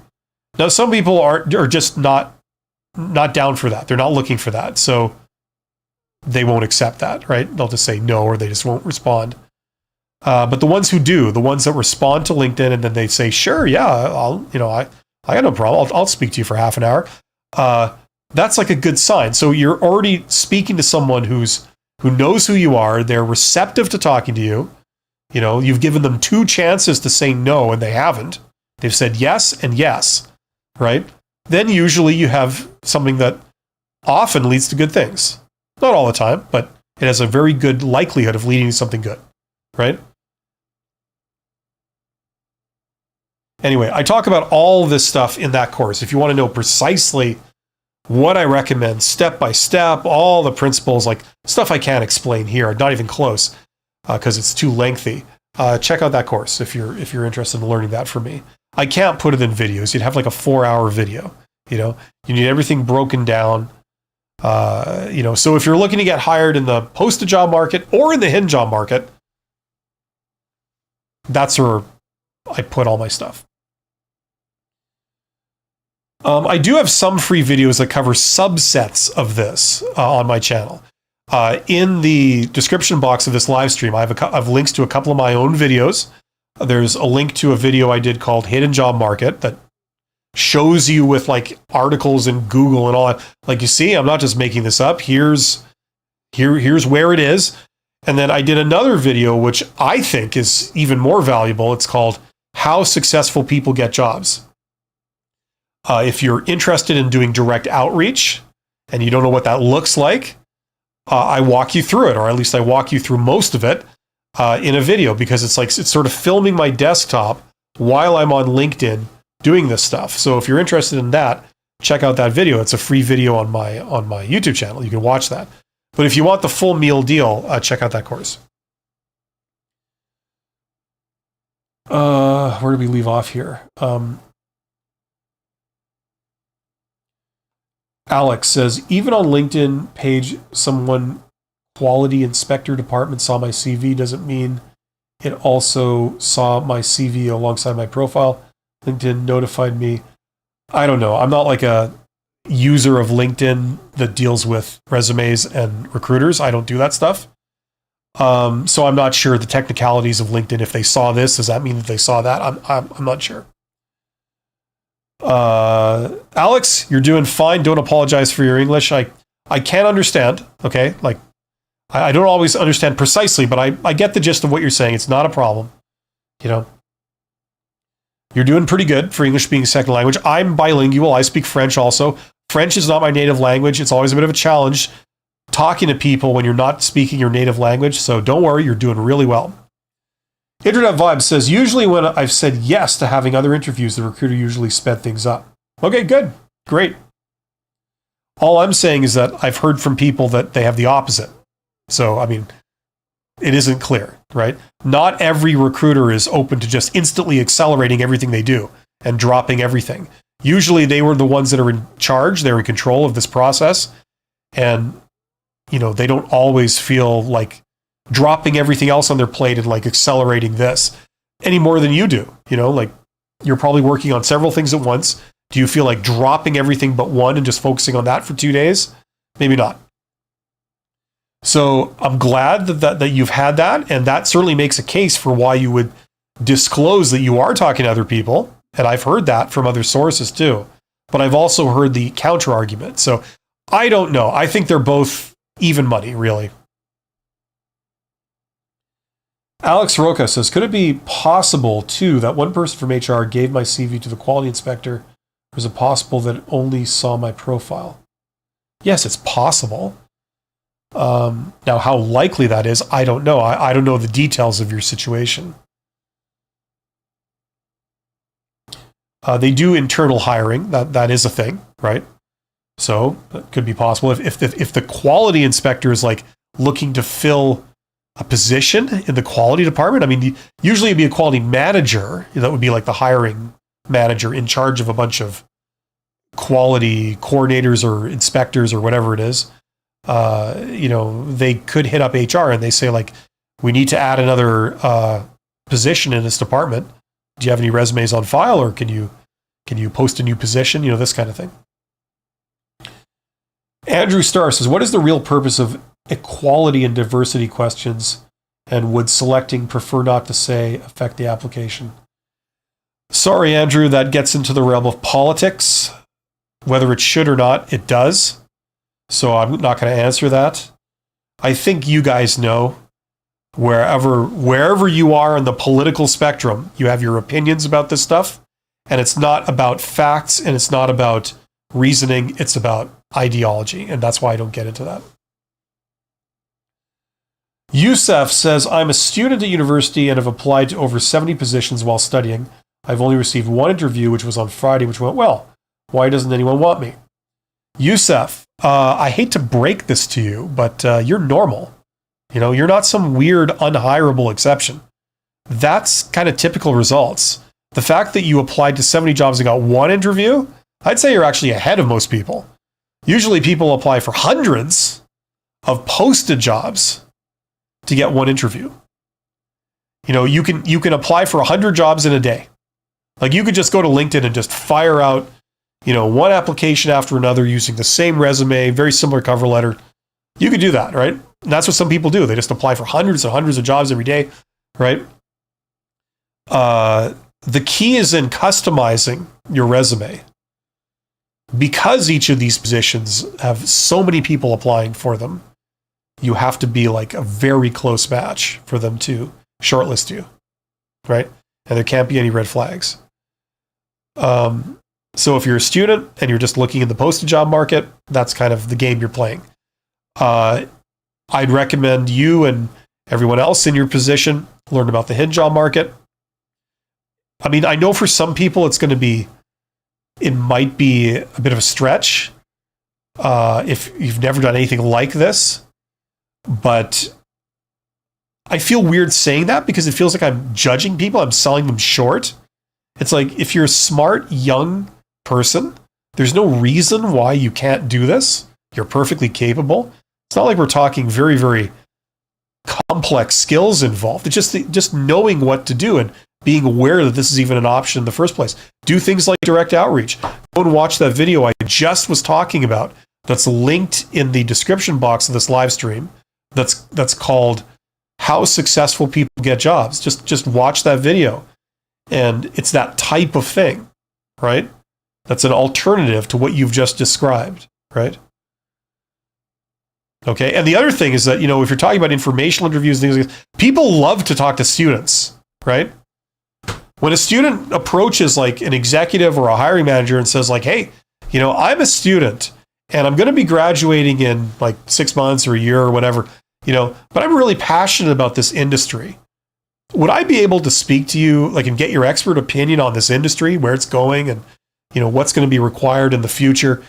Now, some people are just not down for that. They're not looking for that. So they won't accept that, right? They'll just say no, or they just won't respond. But the ones who do, the ones that respond to LinkedIn and then they say, sure, yeah, I got no problem. I'll speak to you for half an hour. That's like a good sign. So you're already speaking to someone who knows who you are. They're receptive to talking to you. You've given them 2 chances to say no, and they haven't. They've said yes and yes, right? Then usually you have something that often leads to good things. Not all the time, but it has a very good likelihood of leading to something good, right? Anyway, I talk about all this stuff in that course. If you want to know precisely what I recommend, step by step, all the principles, like stuff I can't explain here, not even close, because it's too lengthy. Check out that course if you're interested in learning that from me. I can't put it in videos. You'd have like a 4-hour video. You need everything broken down. So if you're looking to get hired in the posted job market or in the hidden job market, that's where I put all my stuff. I do have some free videos that cover subsets of this on my channel. In the description box of this live stream, I have links to a couple of my own videos. There's a link to a video I did called Hidden Job Market that shows you with like articles in Google and all that. Like, you see, I'm not just making this up. Here's where it is. And then I did another video, which I think is even more valuable. It's called How Successful People Get Jobs. If you're interested in doing direct outreach and you don't know what that looks like, I walk you through it, or at least I walk you through most of it in a video, because it's sort of filming my desktop while I'm on LinkedIn doing this stuff. So if you're interested in that, check out that video. It's a free video on my YouTube channel. You can watch that. But if you want the full meal deal, check out that course. Where do we leave off here? Alex says, even on LinkedIn page, someone quality inspector department saw my CV doesn't mean it also saw my CV alongside my profile. LinkedIn notified me. I don't know. I'm not like a user of LinkedIn that deals with resumes and recruiters. I don't do that stuff. So I'm not sure the technicalities of LinkedIn. If they saw this, does that mean that they saw that? I'm not sure. Alex, you're doing fine. Don't apologize for your English. I can't understand. Okay. Like, I don't always understand precisely, but I get the gist of what you're saying. It's not a problem. You're doing pretty good for English being a second language. I'm bilingual. I speak French also. French is not my native language. It's always a bit of a challenge talking to people when you're not speaking your native language. So don't worry, you're doing really well. Internet Vibe says, usually when I've said yes to having other interviews, the recruiter usually sped things up. Okay, good. Great. All I'm saying is that I've heard from people that they have the opposite. So, I mean, it isn't clear, right? Not every recruiter is open to just instantly accelerating everything they do and dropping everything. Usually they were the ones that are in charge. They're in control of this process. And, they don't always feel like dropping everything else on their plate and like accelerating this any more than you do. Like, you're probably working on several things at once. Do you feel like dropping everything but one and just focusing on that for 2 days? Maybe not. So I'm glad that you've had that, and that certainly makes a case for why you would disclose that you are talking to other people. And I've heard that from other sources too. But I've also heard the counter argument. So I don't know. I think they're both even money, really. Alex Roca says, could it be possible, too, that one person from HR gave my CV to the quality inspector? Or is it possible that it only saw my profile? Yes, it's possible. Now, how likely that is, I don't know. I don't know the details of your situation. They do internal hiring. That is a thing, right? So that could be possible. If the quality inspector is like looking to fill a position in the quality department, I mean, usually it'd be a quality manager. That would be like the hiring manager in charge of a bunch of quality coordinators or inspectors or whatever it is. They could hit up HR and they say, like, we need to add another position in this department. Do you have any resumes on file, or can you post a new position? This kind of thing. Andrew Starr says, what is the real purpose of equality and diversity questions, and would selecting prefer not to say affect the application? Sorry, Andrew, that gets into the realm of politics. Whether it should or not, it does. So I'm not going to answer that. I think you guys know, wherever you are on the political spectrum, you have your opinions about this stuff, and it's not about facts, and it's not about reasoning, it's about ideology, and that's why I don't get into that. Youssef says, I'm a student at university and have applied to over 70 positions while studying. I've only received one interview, which was on Friday, which went well. Why doesn't anyone want me? Youssef, I hate to break this to you, but you're normal. You're not some weird, unhirable exception. That's kind of typical results. The fact that you applied to 70 jobs and got one interview, I'd say you're actually ahead of most people. Usually people apply for hundreds of posted jobs to get one interview. You can apply for 100 jobs in a day. Like, you could just go to LinkedIn and just fire out, one application after another using the same resume, very similar cover letter. You could do that, right? And that's what some people do. They just apply for hundreds and hundreds of jobs every day, right? The key is in customizing your resume. Because each of these positions have so many people applying for them, you have to be like a very close match for them to shortlist you, right? And there can't be any red flags. So if you're a student and you're just looking in the posted job market, that's kind of the game you're playing. I'd recommend you and everyone else in your position learn about the hidden job market. I mean, I know for some people it might be a bit of a stretch if you've never done anything like this, but I feel weird saying that because it feels like I'm judging people. I'm selling them short. It's like, if you're a smart, young person, there's no reason why you can't do this. You're perfectly capable. It's not like we're talking very, very complex skills involved. It's just knowing what to do and being aware that this is even an option in the first place. Do things like direct outreach. Go and watch that video I just was talking about that's linked in the description box of this live stream. That's called How Successful People Get Jobs. Just watch that video. And it's that type of thing, right? That's an alternative to what you've just described, right? Okay, and the other thing is that, if you're talking about informational interviews and things like that, people love to talk to students, right? When a student approaches like an executive or a hiring manager and says like, hey, I'm a student and I'm going to be graduating in like 6 months or a year or whatever, but I'm really passionate about this industry. Would I be able to speak to you and get your expert opinion on this industry, where it's going and, what's going to be required in the future?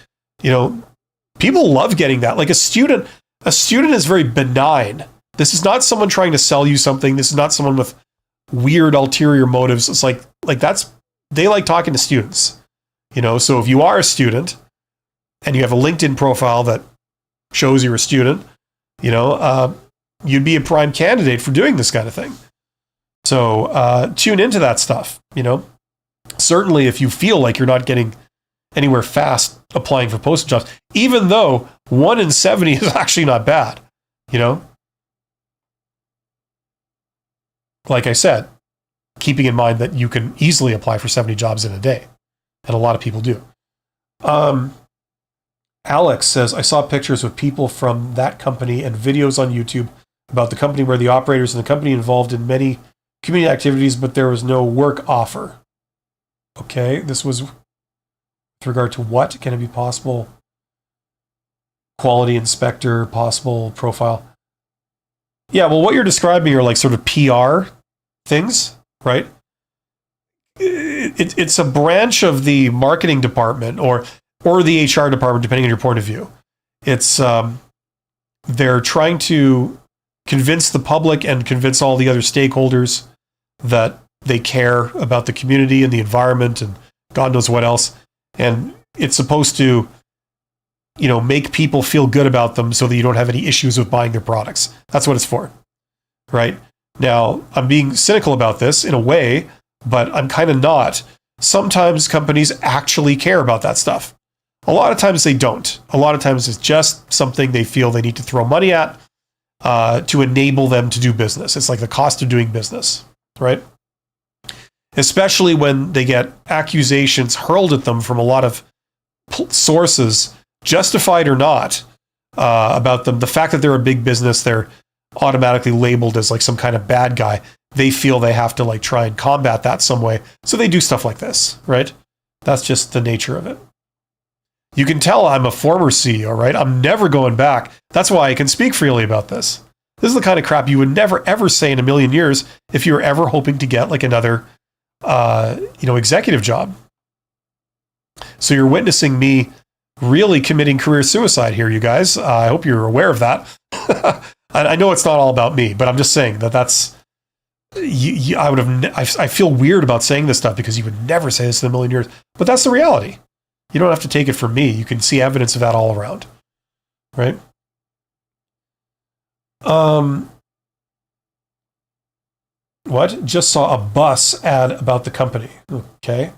People love getting that. Like a student is very benign. This is not someone trying to sell you something. This is not someone with weird ulterior motives. It's like they like talking to students, so if you are a student and you have a LinkedIn profile that shows you're a student, you'd be a prime candidate for doing this kind of thing. So tune into that stuff, Certainly if you feel like you're not getting anywhere fast applying for posted jobs, even though 1 in 70 is actually not bad, Like I said, keeping in mind that you can easily apply for 70 jobs in a day, and a lot of people do. Alex says, I saw pictures of people from that company and videos on YouTube about the company where the operators and the company involved in many community activities, but there was no work offer. Okay, this was with regard to what? Can it be possible? Quality inspector, possible profile. Yeah, well, what you're describing are like sort of PR things, right? It's a branch of the marketing department or the HR department, depending on your point of view. It's they're trying to convince the public and convince all the other stakeholders that they care about the community and the environment and God knows what else. And it's supposed to, make people feel good about them so that you don't have any issues with buying their products. That's what it's for, right? Now, I'm being cynical about this in a way. but I'm kind of not. Sometimes companies actually care about that stuff. A lot of times they don't. A lot of times it's just something they feel they need to throw money at to enable them to do business. It's like the cost of doing business, right? Especially when they get accusations hurled at them from a lot of sources, justified or not, about them. The fact that they're a big business, they're automatically labeled as like some kind of bad guy. They feel they have to like try and combat that some way. So they do stuff like this, right? That's just the nature of it. You can tell I'm a former CEO, right? I'm never going back. That's why I can speak freely about this. This is the kind of crap you would never, ever say in a million years if you were ever hoping to get like another, executive job. So you're witnessing me really committing career suicide here, you guys. I hope you're aware of that. I know it's not all about me, but I'm just saying that's. I feel weird about saying this stuff because you would never say this in a million years, but that's the reality. You don't have to take it from me. You can see evidence of that all around, right? What? Just saw a bus ad about the company. Okay.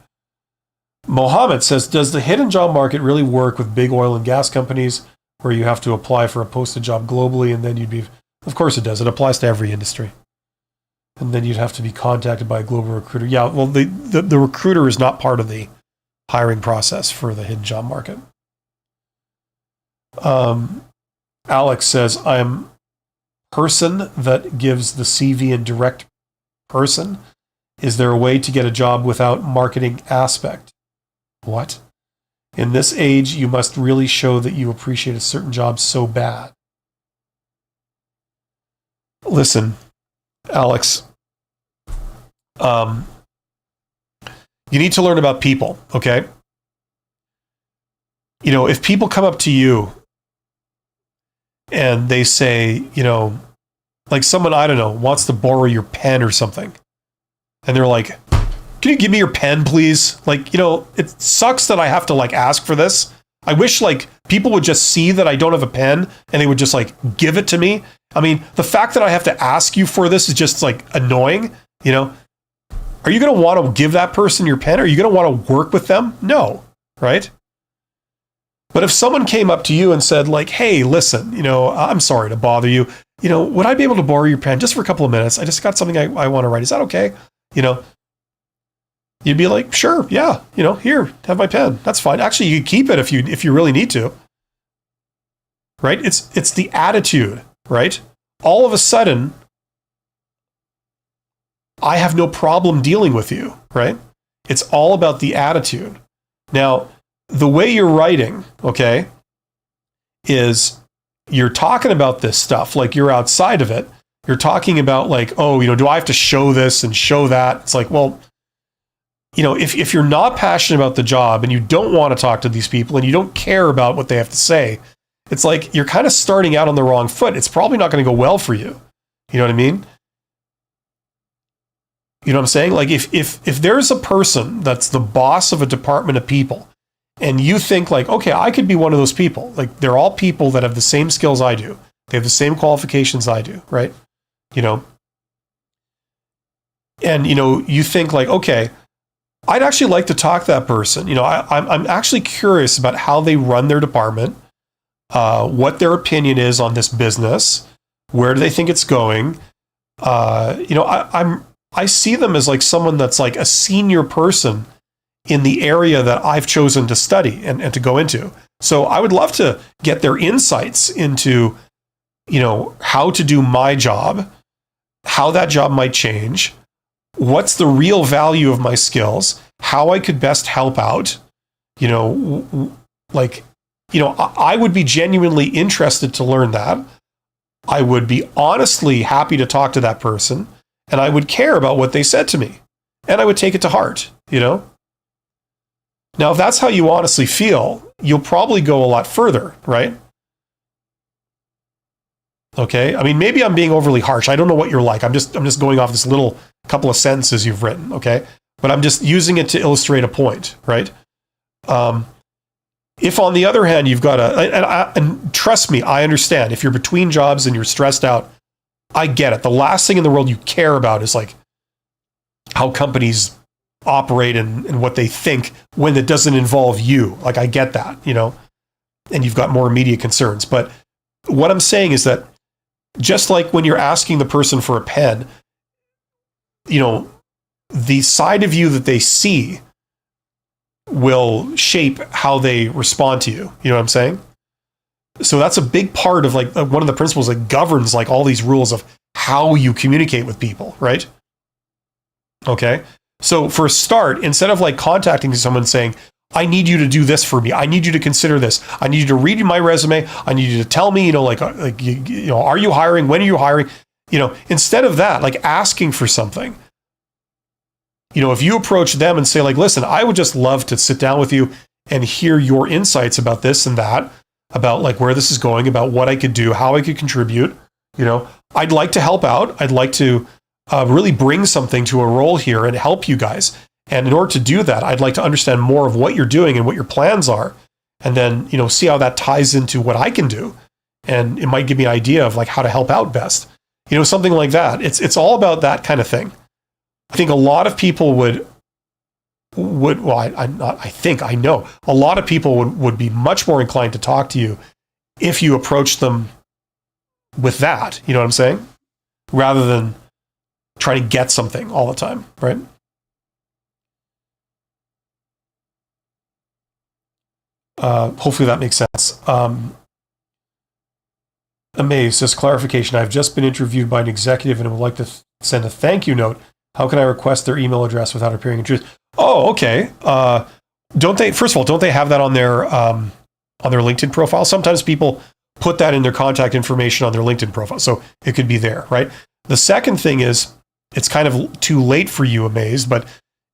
Mohammed says, does the hidden job market really work with big oil and gas companies where you have to apply for a posted job globally and then you'd be... Of course it does. It applies to every industry. And then you'd have to be contacted by a global recruiter. Yeah, well, the recruiter is not part of the hiring process for the hidden job market. Alex says, I'm person that gives the CV in direct person. Is there a way to get a job without marketing aspect? What? In this age, you must really show that you appreciate a certain job so bad. Listen, Alex, you need to learn about people, okay? You know, if people come up to you and they say, you know, like someone, I don't know, wants to borrow your pen or something, and they're like, can you give me your pen, please? Like, you know, it sucks that I have to like ask for this. I wish like people would just see that I don't have a pen and they would just like give it to me. I mean, the fact that I have to ask you for this is just like annoying, you know? Are you going to want to give that person your pen? Are you going to want to work with them? No, right? But if someone came up to you and said like, hey, listen, you know, I'm sorry to bother you. You know, would I be able to borrow your pen just for a couple of minutes? I just got something I want to write. Is that okay? You know, you'd be like, sure, yeah, you know, here, have my pen. That's fine. Actually, you could keep it if you really need to. Right? It's the attitude, right? All of a sudden, I have no problem dealing with you, right? It's all about the attitude. Now, the way you're writing, okay, is you're talking about this stuff like you're outside of it. You're talking about like, oh, you know, do I have to show this and show that? It's like, well, you know, if you're not passionate about the job and you don't want to talk to these people and you don't care about what they have to say, it's like you're kind of starting out on the wrong foot. It's probably not going to go well for you. You know what I mean? You know what I'm saying? Like if there's a person that's the boss of a department of people and you think like, okay, I could be one of those people. Like they're all people that have the same skills I do. They have the same qualifications I do, right? You know? And, you know, you think like, okay, I'd actually like to talk to that person. You know, I'm actually curious about how they run their department, what their opinion is on this business, where do they think it's going. You know, I see them as like someone that's like a senior person in the area that I've chosen to study and to go into. So I would love to get their insights into, you know, how to do my job, how that job might change, what's the real value of my skills, how I could best help out, you know, like, you know, I would be genuinely interested to learn that. I would be honestly happy to talk to that person, and I would care about what they said to me, and I would take it to heart, you know? Now, if that's how you honestly feel, you'll probably go a lot further, right? Okay, I mean, maybe I'm being overly harsh. I don't know what you're like. I'm just going off this little couple of sentences you've written, okay? But I'm just using it to illustrate a point, right? If on the other hand, you've got and trust me, I understand. If you're between jobs and you're stressed out, I get it. The last thing in the world you care about is like how companies operate and what they think when it doesn't involve you. Like, I get that, and you've got more immediate concerns. But what I'm saying is that just like when you're asking the person for a pen, the side of you that they see will shape how they respond to you. You know what I'm saying? So that's a big part of like one of the principles that governs like all these rules of how you communicate with people, right? Okay. So for a start, instead of like contacting someone saying, I need you to do this for me. I need you to consider this. I need you to read my resume. I need you to tell me, are you hiring? When are you hiring? Instead of that, like asking for something, if you approach them and say like, listen, I would just love to sit down with you and hear your insights about this and that, about like where this is going, about what I could do, how I could contribute. I'd like to help out. I'd like to really bring something to a role here and help you guys. And in order to do that, I'd like to understand more of what you're doing and what your plans are. And then, see how that ties into what I can do. And it might give me an idea of like how to help out best. Something like that. It's all about that kind of thing. I think a lot of people would I know a lot of people would be much more inclined to talk to you if you approach them with that. You know what I'm saying? Rather than trying to get something all the time, right? Hopefully that makes sense. Amazed, just clarification. I've just been interviewed by an executive and would like to send a thank you note. How can I request their email address without appearing in truth? Oh, okay. Don't they have that on their LinkedIn profile? Sometimes people put that in their contact information on their LinkedIn profile, so it could be there, right? The second thing is, it's kind of too late for you, Amazed, but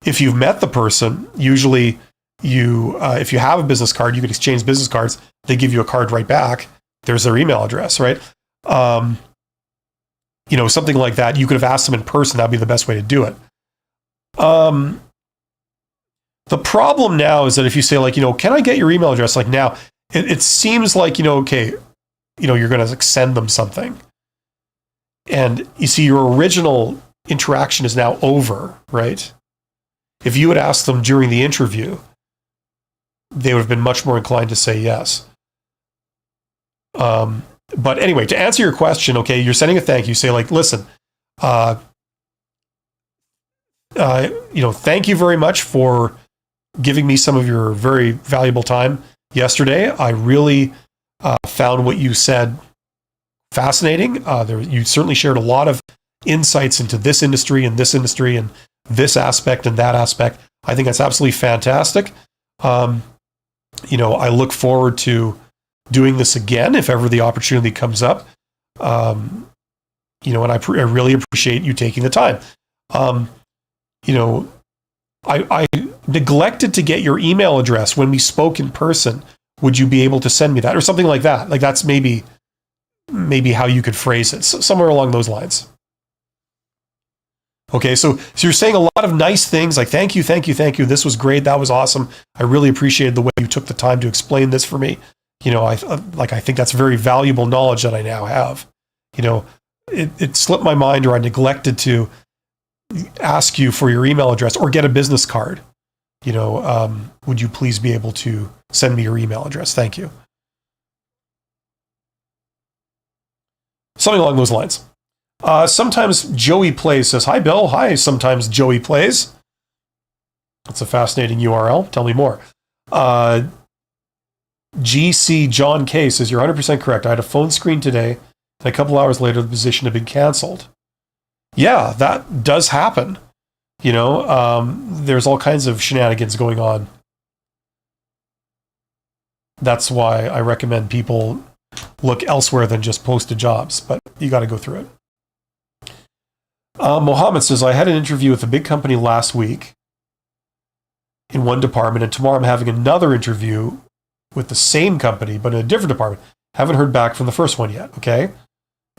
if you've met the person, usually if you have a business card, you could exchange business cards. They give you a card right back. There's their email address, right? Something like that. You could have asked them in person. That'd be the best way to do it. The problem now is that if you say like, can I get your email address? Like now, it seems like, okay, you're going to like send them something. And you see your original interaction is now over, right? If you had asked them during the interview, they would have been much more inclined to say yes. But anyway, to answer your question, okay, you're sending a thank you. Say like, listen, thank you very much for giving me some of your very valuable time yesterday. I really found what you said fascinating. You certainly shared a lot of insights into this industry and this aspect and that aspect. I think that's absolutely fantastic. I look forward to doing this again if ever the opportunity comes up. And I really appreciate you taking the time. I neglected to get your email address when we spoke in person. Would you be able to send me that or something like that? Like that's maybe how you could phrase it, somewhere along those lines. Okay, so you're saying a lot of nice things like thank you. This was great. That was awesome. I really appreciated the way you took the time to explain this for me. I think that's very valuable knowledge that I now have. It slipped my mind, or I neglected to ask you for your email address or get a business card. Would you please be able to send me your email address? Thank you. Something along those lines. Sometimes Joey Plays says, hi, Bill. Hi, sometimes Joey Plays. That's a fascinating URL. Tell me more. GC John K says, you're 100% correct. I had a phone screen today, and a couple hours later, the position had been canceled. Yeah, that does happen. There's all kinds of shenanigans going on. That's why I recommend people look elsewhere than just posted jobs, but you got to go through it. Mohammed says, I had an interview with a big company last week in one department, and tomorrow I'm having another interview with the same company, but in a different department. Haven't heard back from the first one yet. Okay.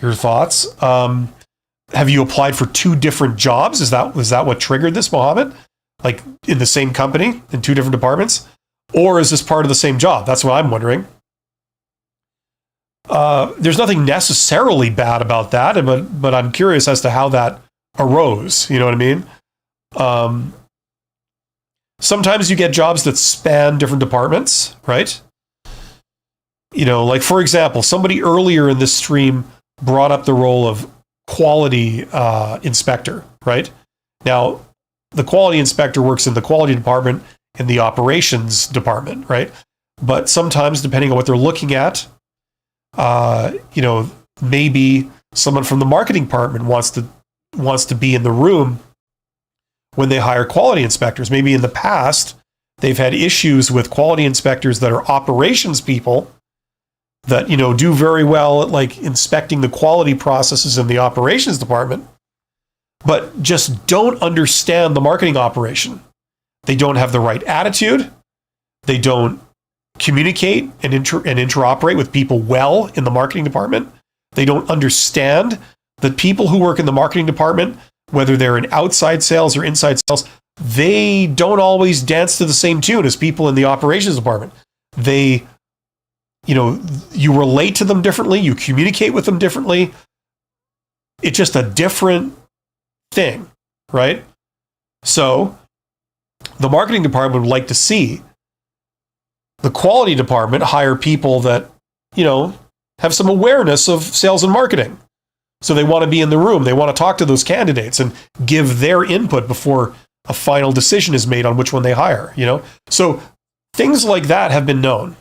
Your thoughts? Have you applied for two different jobs? Is that what triggered this, Mohammed? Like in the same company, in two different departments? Or is this part of the same job? That's what I'm wondering. There's nothing necessarily bad about that, but I'm curious as to how that arose. You know what I mean? Sometimes you get jobs that span different departments, right? Like for example, somebody earlier in this stream brought up the role of quality inspector, right? Now, the quality inspector works in the quality department in the operations department, right? But sometimes, depending on what they're looking at, maybe someone from the marketing department wants to be in the room when they hire quality inspectors. Maybe in the past, they've had issues with quality inspectors that are operations people that, do very well at like inspecting the quality processes in the operations department, but just don't understand the marketing operation. They don't have the right attitude. They don't communicate and interoperate with people well in the marketing department. They don't understand that people who work in the marketing department, whether they're in outside sales or inside sales, they don't always dance to the same tune as people in the operations department. They, you relate to them differently. You communicate with them differently. It's just a different thing, right? So the marketing department would like to see the quality department hire people that, have some awareness of sales and marketing. So they want to be in the room. They want to talk to those candidates and give their input before a final decision is made on which one they hire, So things like that have been known,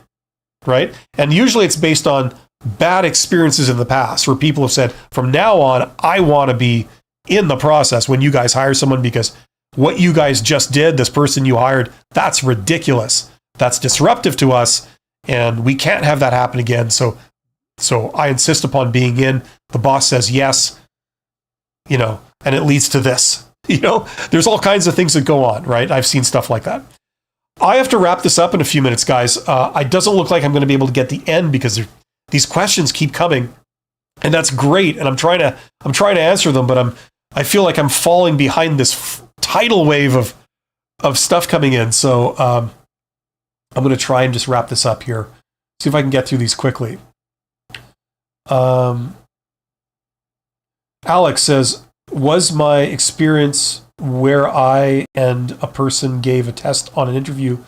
right? And usually it's based on bad experiences in the past where people have said, from now on, I want to be in the process when you guys hire someone because what you guys just did, this person you hired, that's ridiculous. That's disruptive to us, and we can't have that happen again. So I insist upon being in. The boss says yes, and it leads to this. There's all kinds of things that go on, right? I've seen stuff like that. I have to wrap this up in a few minutes, guys. It doesn't look like I'm going to be able to get the end because these questions keep coming, and that's great. And I'm trying to answer them, but I feel like I'm falling behind this tidal wave of stuff coming in. So I'm going to try and just wrap this up here. See if I can get through these quickly. Alex says, was my experience where I and a person gave a test on an interview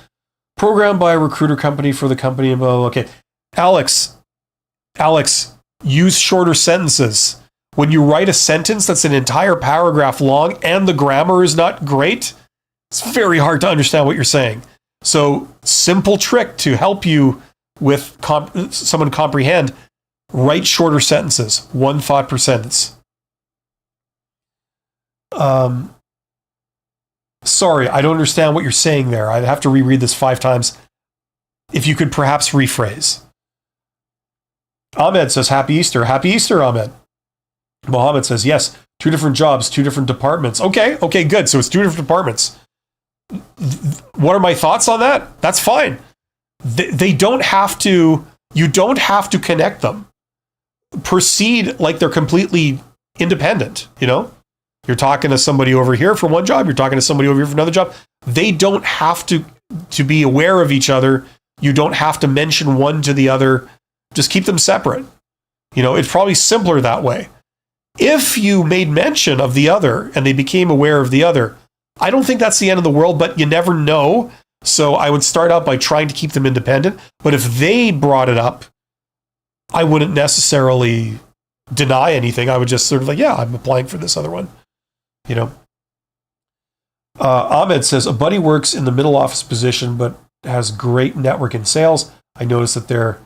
programmed by a recruiter company for the company and blah, blah, blah. Okay. Alex, use shorter sentences. When you write a sentence that's an entire paragraph long and the grammar is not great, it's very hard to understand what you're saying. So, simple trick to help you with someone comprehend, write shorter sentences, one thought per sentence. Sorry, I don't understand what you're saying there. I'd have to reread this 5 times. If you could perhaps rephrase. Ahmed says, Happy Easter. Happy Easter, Ahmed. Mohammed says, yes, 2 different jobs, 2 different departments. Okay, good. So it's 2 different departments. What are my thoughts on that? That's fine. They don't have to, you don't have to connect them. Proceed like they're completely independent, You're talking to somebody over here for one job, you're talking to somebody over here for another job. They don't have to be aware of each other. You don't have to mention one to the other. Just keep them separate. It's probably simpler that way. If you made mention of the other and they became aware of the other, I don't think that's the end of the world, but you never know. So I would start out by trying to keep them independent. But if they brought it up, I wouldn't necessarily deny anything. I would just sort of like, yeah, I'm applying for this other one. Ahmed says, a buddy works in the middle office position, but has great network in sales. I noticed that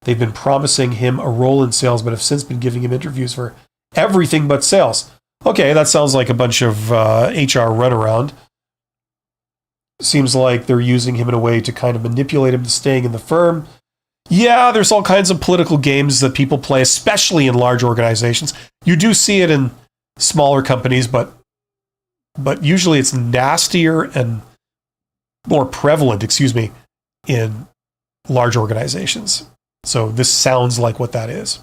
they've been promising him a role in sales, but have since been giving him interviews for everything but sales. Okay, that sounds like a bunch of HR runaround. Seems like they're using him in a way to kind of manipulate him to staying in the firm. Yeah, there's all kinds of political games that people play, especially in large organizations. You do see it in smaller companies, but usually it's nastier and more prevalent, in large organizations. So this sounds like what that is.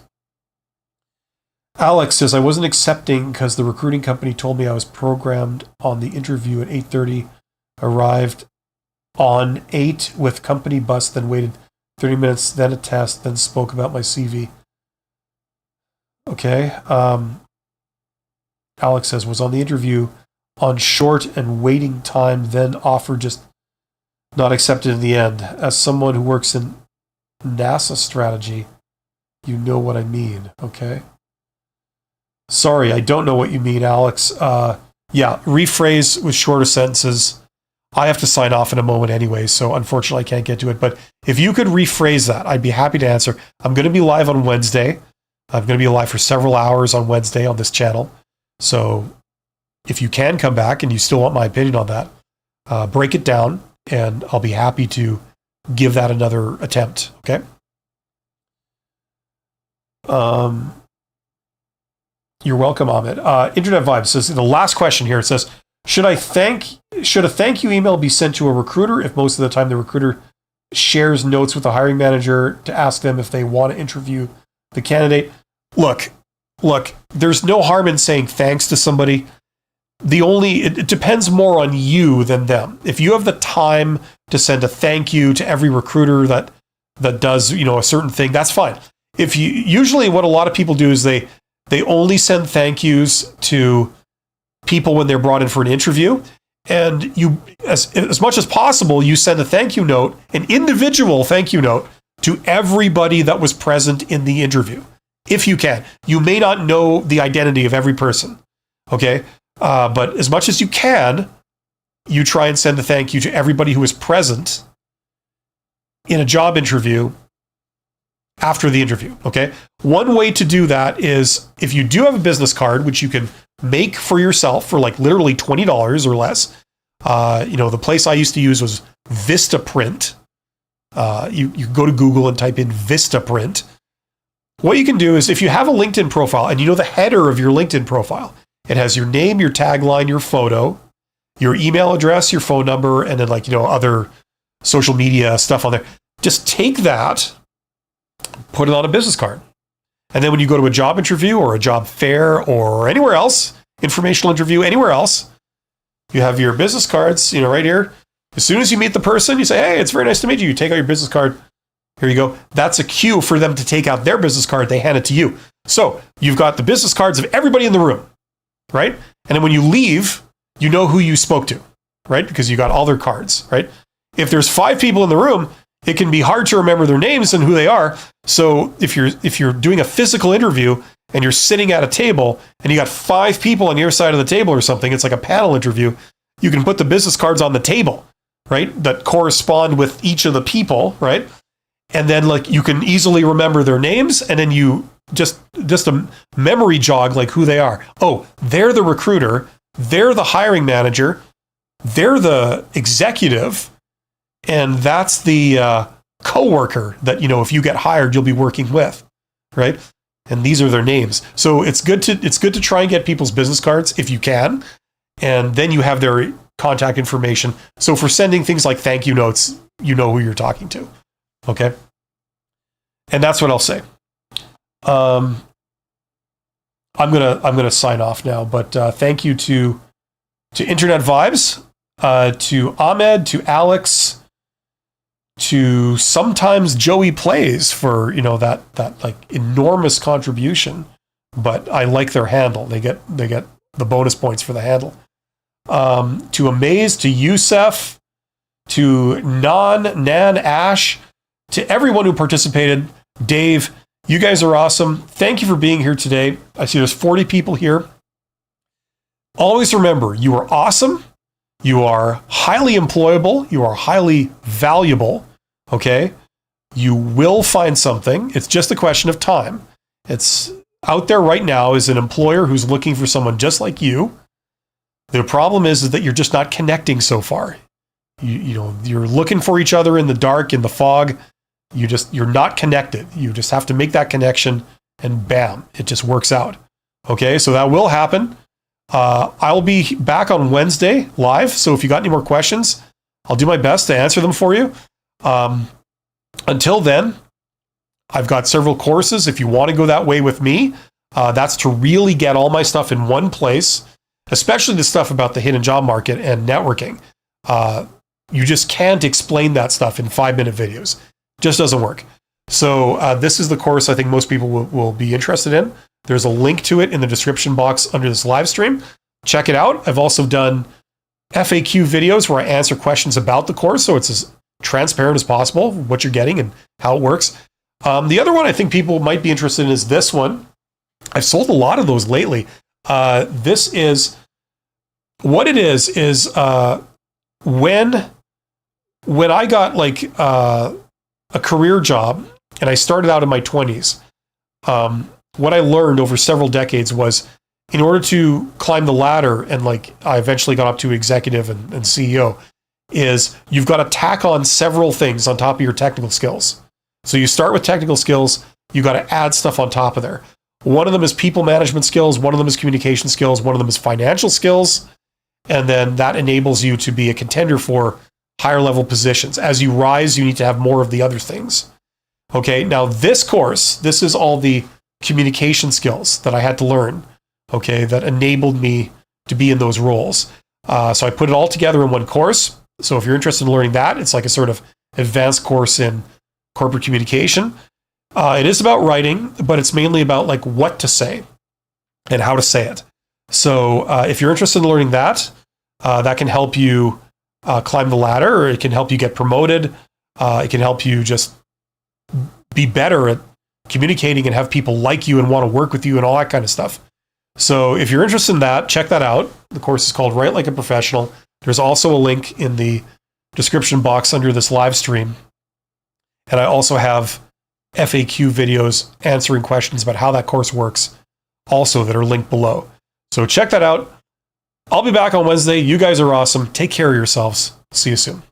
Alex says, I wasn't accepting because the recruiting company told me I was programmed on the interview at 8:30, arrived on 8 with company bus, then waited 30 minutes, then a test, then spoke about my CV. Okay. Alex says, was on the interview on short and waiting time, then offer just not accepted in the end. As someone who works in NASA strategy, you know what I mean, okay? Sorry, I don't know what you mean, Alex. Yeah, rephrase with shorter sentences. I have to sign off in a moment anyway, so unfortunately I can't get to it. But if you could rephrase that, I'd be happy to answer. I'm going to be live on Wednesday. I'm going to be live for several hours on Wednesday on this channel. So if you can come back and you still want my opinion on that, break it down, and I'll be happy to give that another attempt, okay? You're welcome, Ahmed. Internet Vibes says, the last question here, it says, should a thank you email be sent to a recruiter if most of the time the recruiter shares notes with the hiring manager to ask them if they want to interview the candidate? Look, there's no harm in saying thanks to somebody. It depends more on you than them. If you have the time to send a thank you to every recruiter that does, a certain thing, that's fine. Usually what a lot of people do is they only send thank yous to people when they're brought in for an interview. And you, as much as possible, you send a thank you note, an individual thank you note, to everybody that was present in the interview, if you can. You may not know the identity of every person, okay? But as much as you can, you try and send a thank you to everybody who was present in a job interview after the interview, okay? One way to do that is if you do have a business card, which you can make for yourself for like literally $20 or less. The place I used to use was Vistaprint. You go to Google and type in Vistaprint. What you can do is if you have a LinkedIn profile and the header of your LinkedIn profile, it has your name, your tagline, your photo, your email address, your phone number, and then other social media stuff on there. Just take that, put it on a business card. And then when you go to a job interview or a job fair or anywhere else, informational interview, anywhere else, you have your business cards, right here. As soon as you meet the person, you say, hey, it's very nice to meet you. You take out your business card. Here you go. That's a cue for them to take out their business card. They hand it to you. So you've got the business cards of everybody in the room, right? And then when you leave, you know who you spoke to, right? Because you got all their cards, right? If there's 5 people in the room, it can be hard to remember their names and who they are. So if you're doing a physical interview and you're sitting at a table and you got 5 people on your side of the table or something, it's like a panel interview, you can put the business cards on the table, right? That correspond with each of the people, right? And then you can easily remember their names, and then you just a memory jog who they are. Oh, they're the recruiter, they're the hiring manager, they're the executive, and that's the coworker that if you get hired you'll be working with, right? And these are their names. So it's good to try and get people's business cards if you can, and then you have their contact information. So for sending things like thank you notes, you know who you're talking to, okay? And that's what I'll say. I'm gonna sign off now, but thank you to Internet Vibes, to Ahmed, to Alex, to sometimes Joey Plays for that enormous contribution, but I like their handle. They get the bonus points for the handle. To Amaze, to Youssef, to Nan, Ash, to everyone who participated. Dave, you guys are awesome. Thank you for being here today. I see there's 40 people here. Always remember, you are awesome. You are highly employable. You are highly valuable. Okay? You will find something. It's just a question of time. It's out there right now is an employer who's looking for someone just like you. The problem is that you're just not connecting so far. You're looking for each other in the dark, in the fog. You're not connected. You just have to make that connection, and bam, it just works out. Okay, so that will happen. I'll be back on Wednesday live. So if you got any more questions, I'll do my best to answer them for you. Until then, I've got several courses. If you want to go that way with me, that's to really get all my stuff in one place, especially the stuff about the hidden job market and networking. You just can't explain that stuff in 5-minute videos. Just doesn't work. So this is the course I think most people will be interested in. There's a link to it in the description box under this live stream. check it out. I've also done FAQ videos where I answer questions about the course, so it's as transparent as possible, what you're getting and how it works. The other one I think people might be interested in is this one. I've sold a lot of those lately. This is, what it is when I got like a career job and I started out in my 20s, what I learned over several decades was, in order to climb the ladder, and like I eventually got up to executive and CEO, is you've got to tack on several things on top of your technical skills. So you start with technical skills, you got to add stuff on top of there. One of them is people management skills, one of them is communication skills, one of them is financial skills, and then that enables you to be a contender for higher level positions. As you rise, you need to have more of the other things. Okay, now this course, this is all the communication skills that I had to learn, okay, that enabled me to be in those roles. So I put it all together in one course. So if you're interested in learning that, it's like a sort of advanced course in corporate communication. It is about writing, but it's mainly about like what to say and how to say it. So if you're interested in learning that, that can help you climb the ladder, or it can help you get promoted. It can help you just be better at communicating and have people like you and want to work with you and all that kind of stuff. So if you're interested in that, check that out. The course is called Write Like a Professional. There's also a link in the description box under this live stream. And I also have FAQ videos answering questions about how that course works also that are linked below. So check that out. I'll be back on Wednesday. You guys are awesome. Take care of yourselves. See you soon.